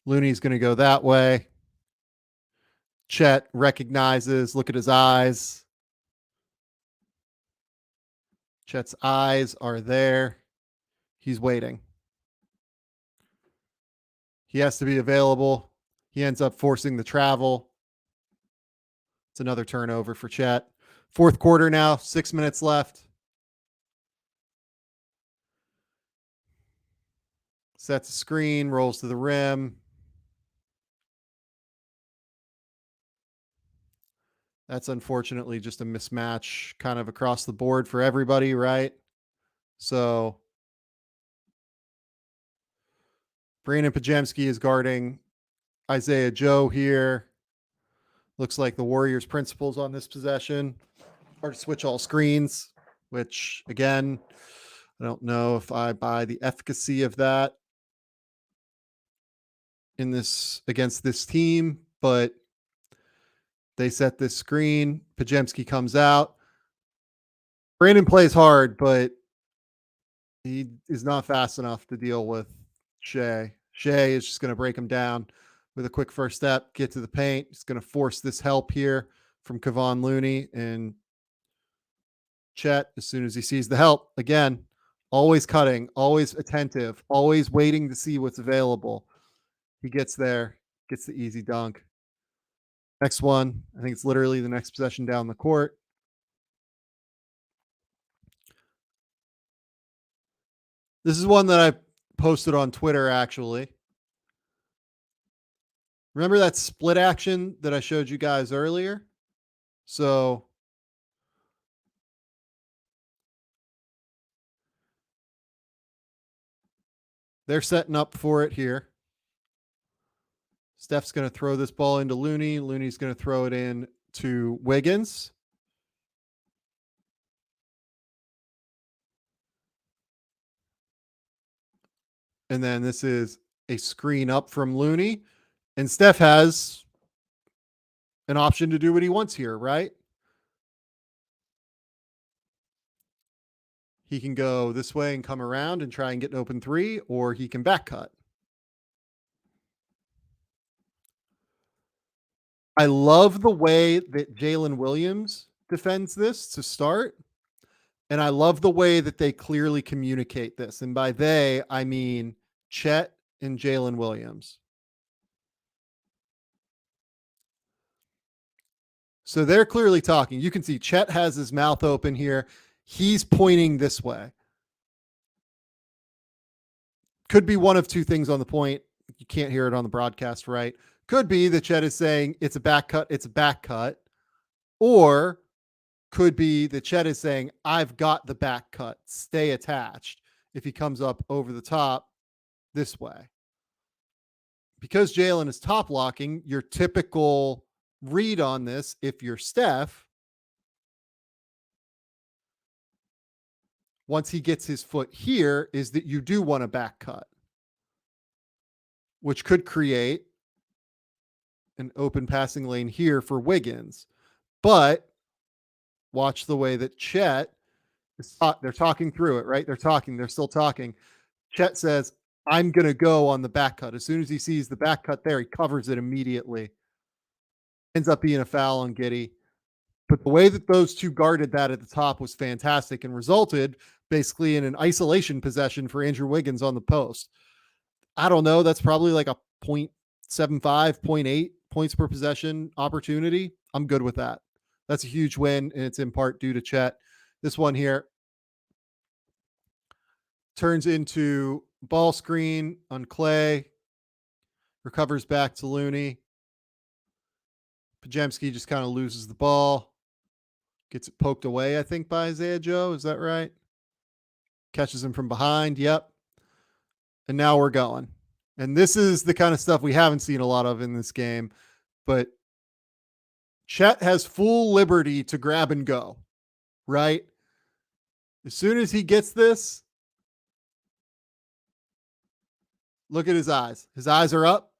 Looney's going to go that way. Chet recognizes, look at his eyes. Chet's eyes are there. He's waiting. He has to be available. He ends up forcing the travel. It's another turnover for Chet. Fourth quarter now, 6 minutes left. Sets a screen, rolls to the rim. That's unfortunately just a mismatch kind of across the board for everybody, right? So Brandon Pajemski is guarding Isaiah Joe here. Looks like the Warriors' principles on this possession are to switch all screens, which again, I don't know if I buy the efficacy of that in this against this team, but they set this screen. Pajemski comes out. Brandon plays hard, but he is not fast enough to deal with Shea. Shea is just going to break him down with a quick first step, get to the paint. He's going to force this help here from Kevon Looney, and Chet, as soon as he sees the help, again, always cutting, always attentive, always waiting to see what's available. He gets there, gets the easy dunk. Next one, I think it's literally the next possession down the court. This is one that I posted on Twitter, actually. Remember that split action that I showed you guys earlier? So they're setting up for it here. Steph's going to throw this ball into Looney. Looney's going to throw it in to Wiggins. And then this is a screen up from Looney. And Steph has an option to do what he wants here, right? He can go this way and come around and try and get an open three, or he can back cut. I love the way that Jalen Williams defends this to start. And I love the way that they clearly communicate this. And by they, I mean Chet and Jalen Williams. So they're clearly talking. You can see Chet has his mouth open here. He's pointing this way. Could be one of two things on the point. You can't hear it on the broadcast, right? Could be that Chet is saying it's a back cut, it's a back cut. Or could be that Chet is saying, I've got the back cut, stay attached if he comes up over the top this way. Because Jalen is top locking, your typical read on this, if you're Steph, once he gets his foot here, is that you do want a back cut, which could create an open passing lane here for Wiggins. But watch the way that Chet is they're talking through it, right? They're still talking. Chet says, I'm going to go on the back cut. As soon as he sees the back cut there, he covers it immediately. Ends up being a foul on Giddey. But the way that those two guarded that at the top was fantastic and resulted basically in an isolation possession for Andrew Wiggins on the post. I don't know. That's probably like a 0.75, 0.8 points per possession opportunity. I'm good with that. That's a huge win, and it's in part due to Chet. This one here turns into ball screen on Clay. Recovers back to Looney. Pajemski just kind of loses the ball. Gets it poked away, I think, by Isaiah Joe. Is that right? Catches him from behind. Yep. And now we're going. And this is the kind of stuff we haven't seen a lot of in this game. But Chet has full liberty to grab and go, right? As soon as he gets this, look at his eyes. His eyes are up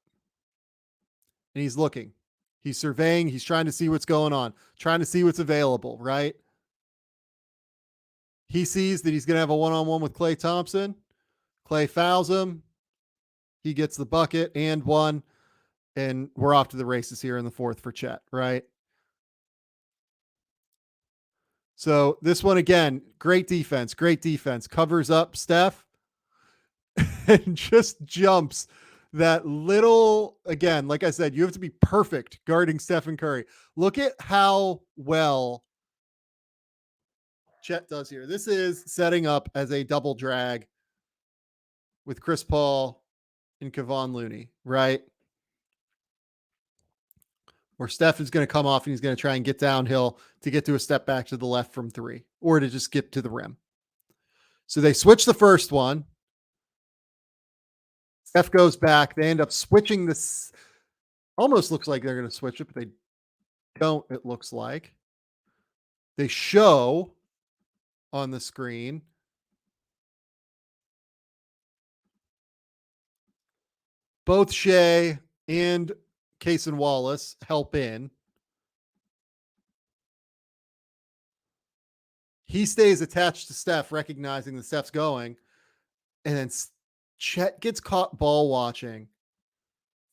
and he's looking. He's surveying. He's trying to see what's going on, trying to see what's available, right? He sees that he's going to have a one-on-one with Klay Thompson. Klay fouls him. He gets the bucket and one. And we're off to the races here in the fourth for Chet, right? So this one again, great defense, covers up Steph and just jumps that little, again, like I said, you have to be perfect guarding Stephen Curry. Look at how well Chet does here. This is setting up as a double drag with Chris Paul and Kevon Looney, right? Where Steph is going to come off and he's going to try and get downhill to get to a step back to the left from three or to just skip to the rim. So they switch the first one. Steph goes back. They end up switching this. Almost looks like they're going to switch it, but they don't, it looks like. They show on the screen both Shea and Case and Wallace help in. He stays attached to Steph, recognizing that Steph's going. And then Chet gets caught ball watching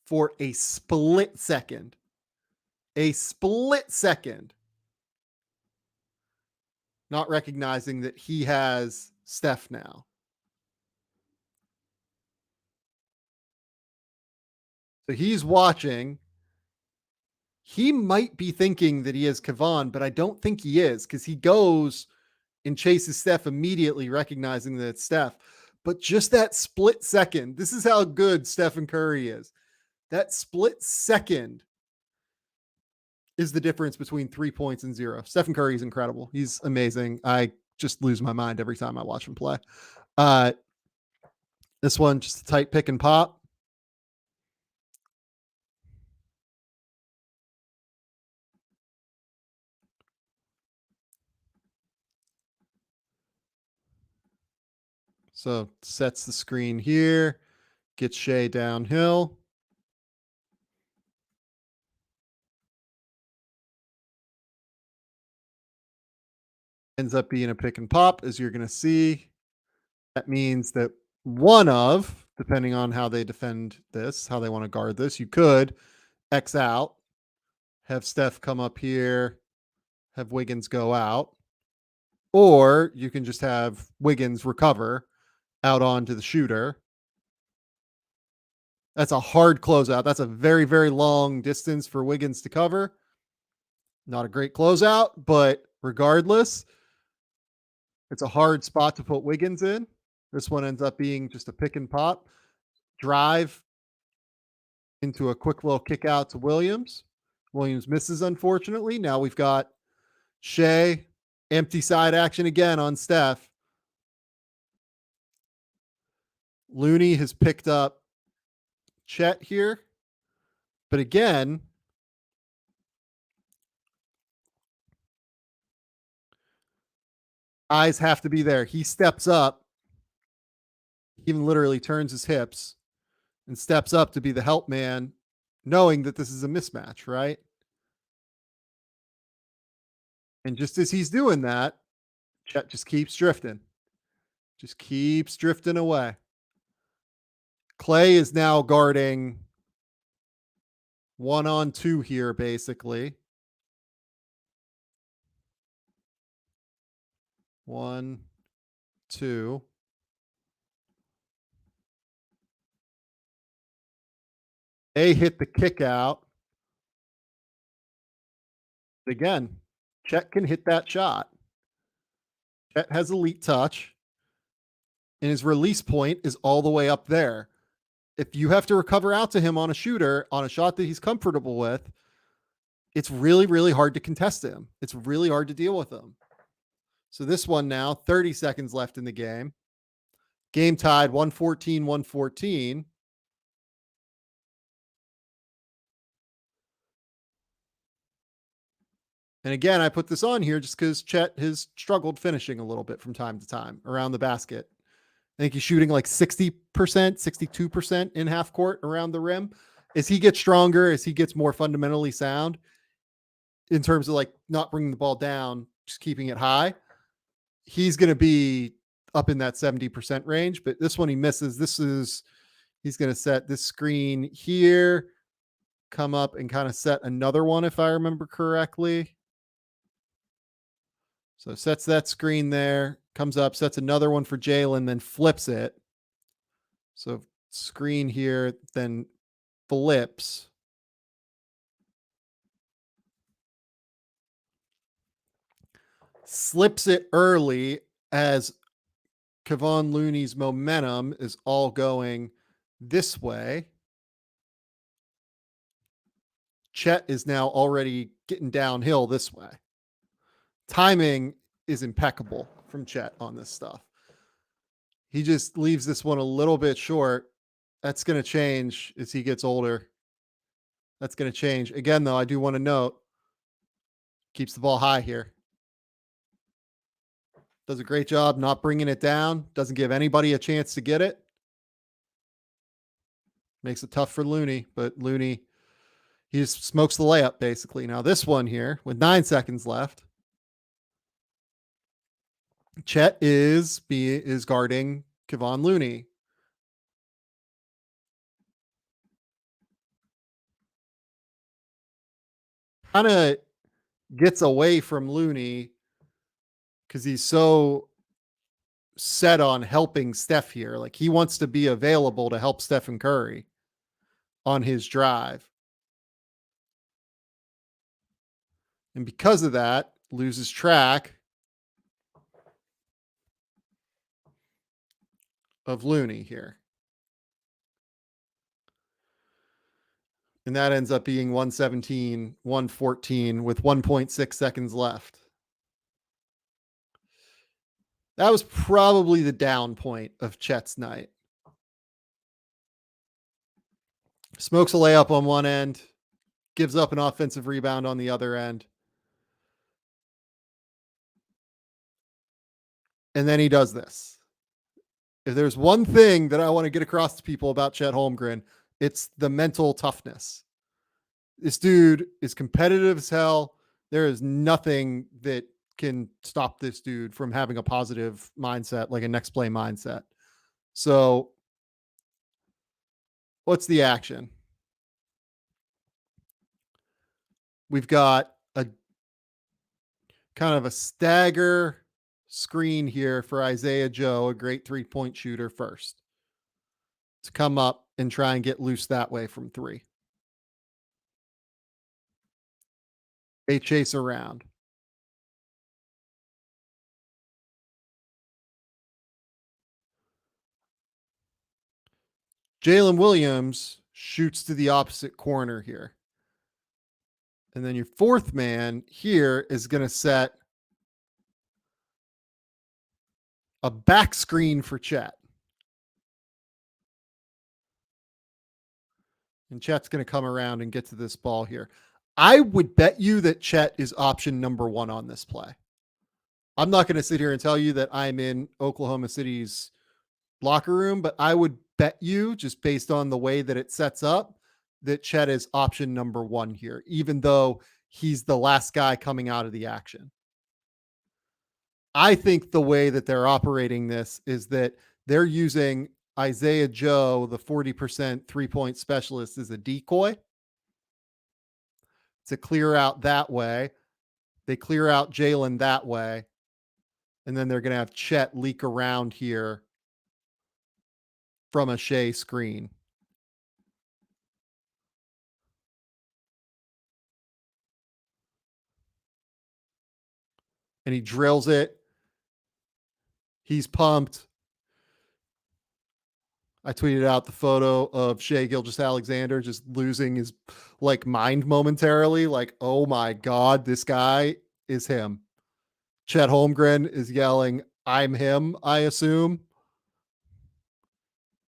for a split second. A split second. Not recognizing that he has Steph now. So he's watching. He might be thinking that he has Kevon, but I don't think he is because he goes and chases Steph immediately, recognizing that it's Steph. But just that split second, this is how good Stephen Curry is. That split second is the difference between 3 points and 0. Stephen Curry is incredible. He's amazing. I just lose my mind every time I watch him play. This one, just a tight pick and pop. So sets the screen here, gets Shea downhill. Ends up being a pick and pop, as you're going to see. That means that one of, depending on how they defend this, how they want to guard this, you could X out, have Steph come up here, have Wiggins go out, or you can just have Wiggins recover out onto the shooter. That's a hard closeout. That's a very, very long distance for Wiggins to cover. Not a great closeout, but regardless, it's a hard spot to put Wiggins in. This one ends up being just a pick and pop. Drive into a quick little kick out to Williams. Williams misses, unfortunately. Now we've got Shea, empty side action again on Steph. Looney has picked up Chet here. But again, eyes have to be there. He steps up, he even literally turns his hips and steps up to be the help man, knowing that this is a mismatch, right? And just as he's doing that, Chet just keeps drifting. Just keeps drifting away. Klay is now guarding 1-on-2 here, basically. 1, 2. They hit the kick out. Again, Chet can hit that shot. Chet has elite touch, and his release point is all the way up there. If you have to recover out to him on a shooter, on a shot that he's comfortable with, it's really, really hard to contest him. It's really hard to deal with him. So this one now, 30 seconds left in the game. Game tied 114, 114. And again, I put this on here just because Chet has struggled finishing a little bit from time to time around the basket. I think he's shooting like 60%, 62% in half court around the rim. As he gets stronger, as he gets more fundamentally sound in terms of like not bringing the ball down, just keeping it high, he's going to be up in that 70% range. But this one he misses. He's going to set this screen here, come up and kind of set another one, if I remember correctly. So sets that screen there, comes up, sets another one for Jalen, then flips it. So screen here, then flips. Slips it early as Kevon Looney's momentum is all going this way. Chet is now already getting downhill this way. Timing is impeccable from Chet on this stuff. He just leaves this one a little bit short. That's going to change as he gets older. That's going to change. Again, though, I do want to note, keeps the ball high here. Does a great job not bringing it down. Doesn't give anybody a chance to get it. Makes it tough for Looney, but Looney, he just smokes the layup basically. Now this one here with 9 seconds left, Chet is guarding Kevon Looney. Kind of gets away from Looney because he's so set on helping Steph here. Like he wants to be available to help Stephen Curry on his drive. And because of that, loses track of Looney here. And that ends up being 117, 114 with 1.6 seconds left. That was probably the down point of Chet's night. Smokes a layup on one end, gives up an offensive rebound on the other end. And then he does this. If there's one thing that I want to get across to people about Chet Holmgren, it's the mental toughness. This dude is competitive as hell. There is nothing that can stop this dude from having a positive mindset, like a next play mindset. So, what's the action? We've got a kind of a stagger screen here for Isaiah Joe, a great 3-point shooter first, to come up and try and get loose that way from 3. They chase around. Jalen Williams shoots to the opposite corner here. And then your fourth man here is going to set a back screen for Chet. And Chet's going to come around and get to this ball here. I would bet you that Chet is option number 1 on this play. I'm not going to sit here and tell you that I'm in Oklahoma City's locker room, but I would bet you, just based on the way that it sets up, that Chet is option number 1 here, even though he's the last guy coming out of the action. I think the way that they're operating this is that they're using Isaiah Joe, the 40% 3-point specialist, as a decoy to clear out that way. They clear out Jalen that way. And then they're going to have Chet leak around here from a Shea screen. And he drills it. He's pumped. I tweeted out the photo of Shea Gilgeous-Alexander just losing his like mind momentarily. Like, oh my God, this guy is him. Chet Holmgren is yelling, I'm him, I assume.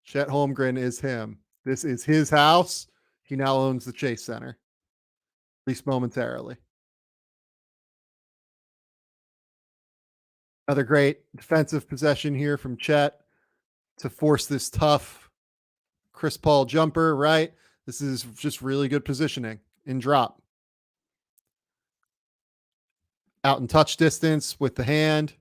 Chet Holmgren is him. This is his house. He now owns the Chase Center, at least momentarily. Another great defensive possession here from Chet to force this tough Chris Paul jumper, right? This is just really good positioning in drop. Out in touch distance with the hand.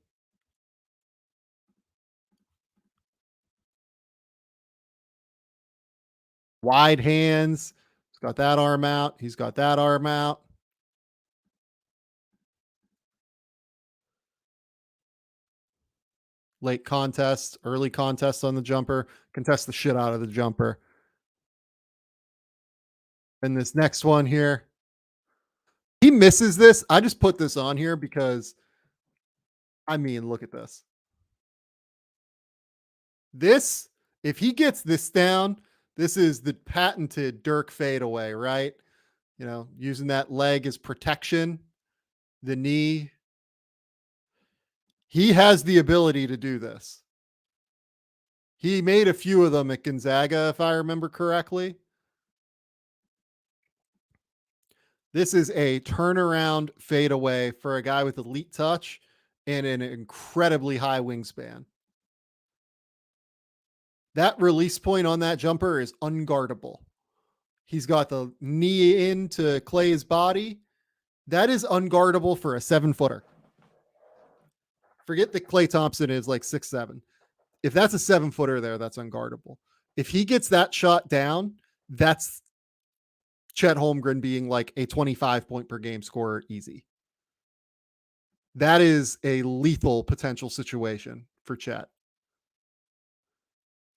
Wide hands. He's got that arm out. He's got that arm out. Late contest, early contest on the jumper. Contest the shit out of the jumper. And this next one here, he misses this. I just put this on here because, I mean, look at this. This, if he gets this down, this is the patented Dirk fadeaway, right? You know, using that leg as protection, the knee. He has the ability to do this. He made a few of them at Gonzaga, if I remember correctly. This is a turnaround fadeaway for a guy with elite touch and an incredibly high wingspan. That release point on that jumper is unguardable. He's got the knee into Clay's body. That is unguardable for a 7-footer. Forget that Klay Thompson is like 6'7". If that's a 7-footer there, that's unguardable. If he gets that shot down, that's Chet Holmgren being like a 25 point per game scorer easy. That is a lethal potential situation for Chet.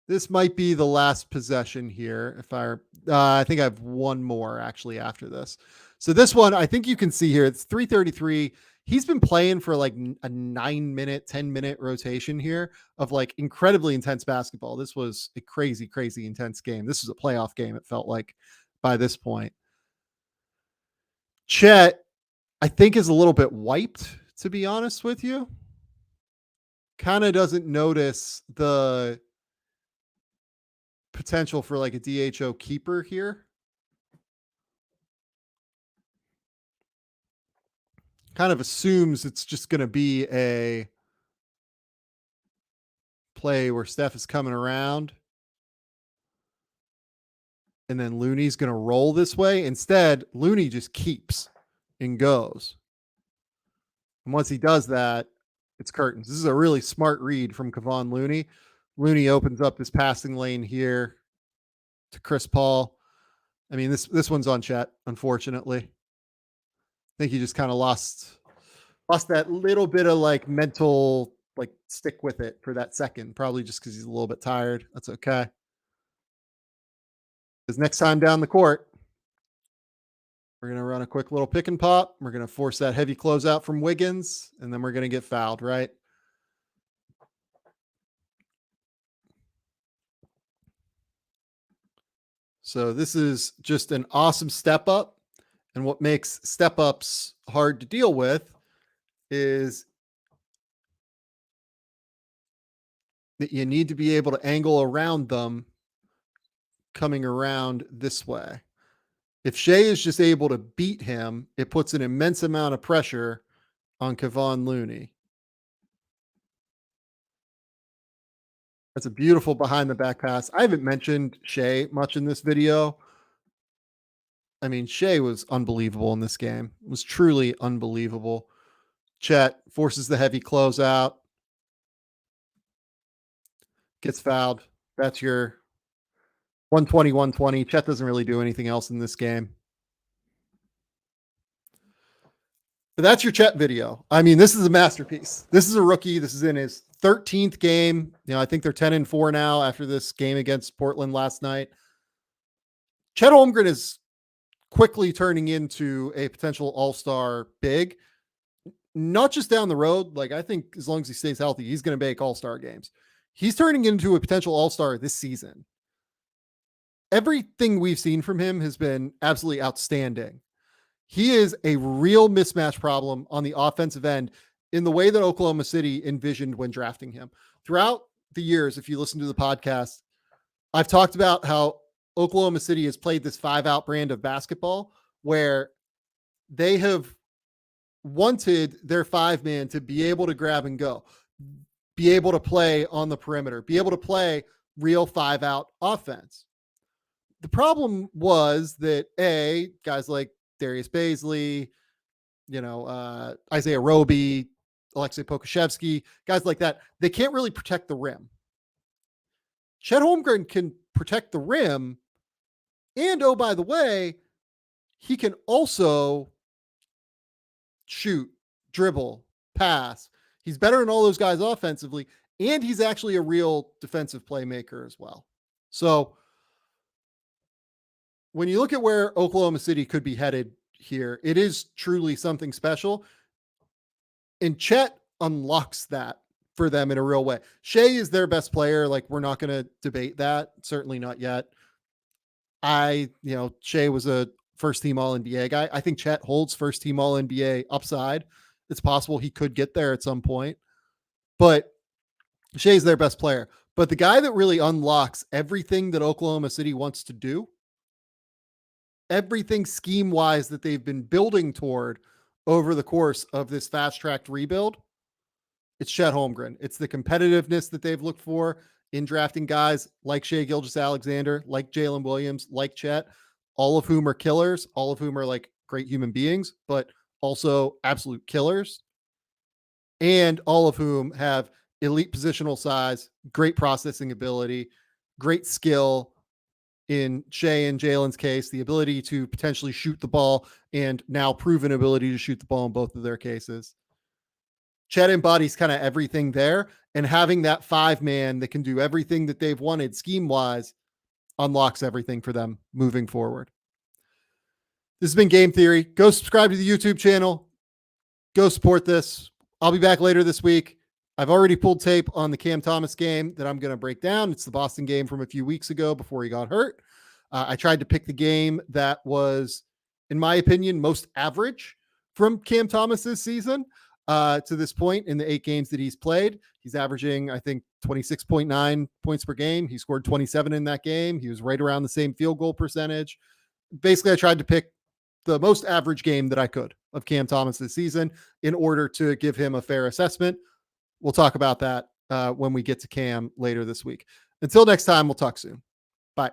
This might be the last possession here. If I think I have one more actually after this. So this one, I think you can see here, it's 3:33. He's been playing for like a 9-minute, 10-minute rotation here of like incredibly intense basketball. This was a crazy, crazy intense game. This was a playoff game. It felt like by this point. Chet, I think, is a little bit wiped, to be honest with you. Kind of doesn't notice the potential for like a DHO keeper here. Kind of assumes it's just going to be a play where Steph is coming around and then Looney's going to roll this way. Instead, Looney just keeps and goes. And once he does that, it's curtains. This is a really smart read from Kevon Looney. Looney opens up his passing lane here to Chris Paul. I mean, this one's on Chet, unfortunately. I think he just kind of lost that little bit of like mental, like stick with it for that second, probably just because he's a little bit tired. That's okay. Because next time down the court, we're going to run a quick little pick and pop. We're going to force that heavy closeout from Wiggins, and then we're going to get fouled, right? So this is just an awesome step up. And what makes step ups hard to deal with is that you need to be able to angle around them coming around this way. If Shea is just able to beat him, it puts an immense amount of pressure on Kevon Looney. That's a beautiful behind the back pass. I haven't mentioned Shea much in this video. I mean, Shea was unbelievable in this game. It was truly unbelievable. Chet forces the heavy closeout. Gets fouled. That's your 120. Chet doesn't really do anything else in this game. But that's your Chet video. I mean, this is a masterpiece. This is a rookie. This is in his 13th game. You know, I think they're 10-4 now after this game against Portland last night. Chet Holmgren is quickly turning into a potential all-star big, not just down the road. Like, I think as long as he stays healthy, he's going to make all-star games. He's turning into a potential all-star this season. Everything we've seen from him has been absolutely outstanding. He is a real mismatch problem on the offensive end in the way that Oklahoma City envisioned when drafting him. Throughout the years, if you listen to the podcast, I've talked about how Oklahoma City has played this 5-out brand of basketball where they have wanted their 5-man to be able to grab and go. be able to play on the perimeter, be able to play real 5-out offense. The problem was that guys like Darius Baisley, Isaiah Roby, Alexei Pokashevsky, guys like that, they can't really protect the rim. Chet Holmgren can protect the rim. And oh, by the way, he can also shoot, dribble, pass. He's better than all those guys offensively. And he's actually a real defensive playmaker as well. So when you look at where Oklahoma City could be headed here, it is truly something special. And Chet unlocks that for them in a real way. Shea is their best player. Like, we're not going to debate that. Certainly not yet. Shea was a first team All NBA guy. I think Chet holds first team All NBA upside. It's possible he could get there at some point, but Shea's their best player. But the guy that really unlocks everything that Oklahoma City wants to do, everything scheme wise that they've been building toward over the course of this fast tracked rebuild, it's Chet Holmgren. It's the competitiveness that they've looked for in drafting guys like Shai Gilgeous-Alexander, like Jalen Williams, like Chet, all of whom are killers, all of whom are like great human beings, but also absolute killers, and all of whom have elite positional size, great processing ability, great skill. In Shai and Jalen's case, the ability to potentially shoot the ball, and now proven ability to shoot the ball in both of their cases. Chet embodies kind of everything there, and having that 5-man that can do everything that they've wanted scheme wise unlocks everything for them moving forward. This has been Game Theory. Go subscribe to the YouTube channel. Go support this. I'll be back later this week. I've already pulled tape on the Cam Thomas game that I'm going to break down. It's the Boston game from a few weeks ago before he got hurt. I tried to pick the game that was, in my opinion, most average from Cam Thomas this season. To this point in the 8 games that he's played. He's averaging, I think, 26.9 points per game. He scored 27 in that game. He was right around the same field goal percentage. Basically, I tried to pick the most average game that I could of Cam Thomas this season in order to give him a fair assessment. We'll talk about that when we get to Cam later this week. Until next time, we'll talk soon. Bye.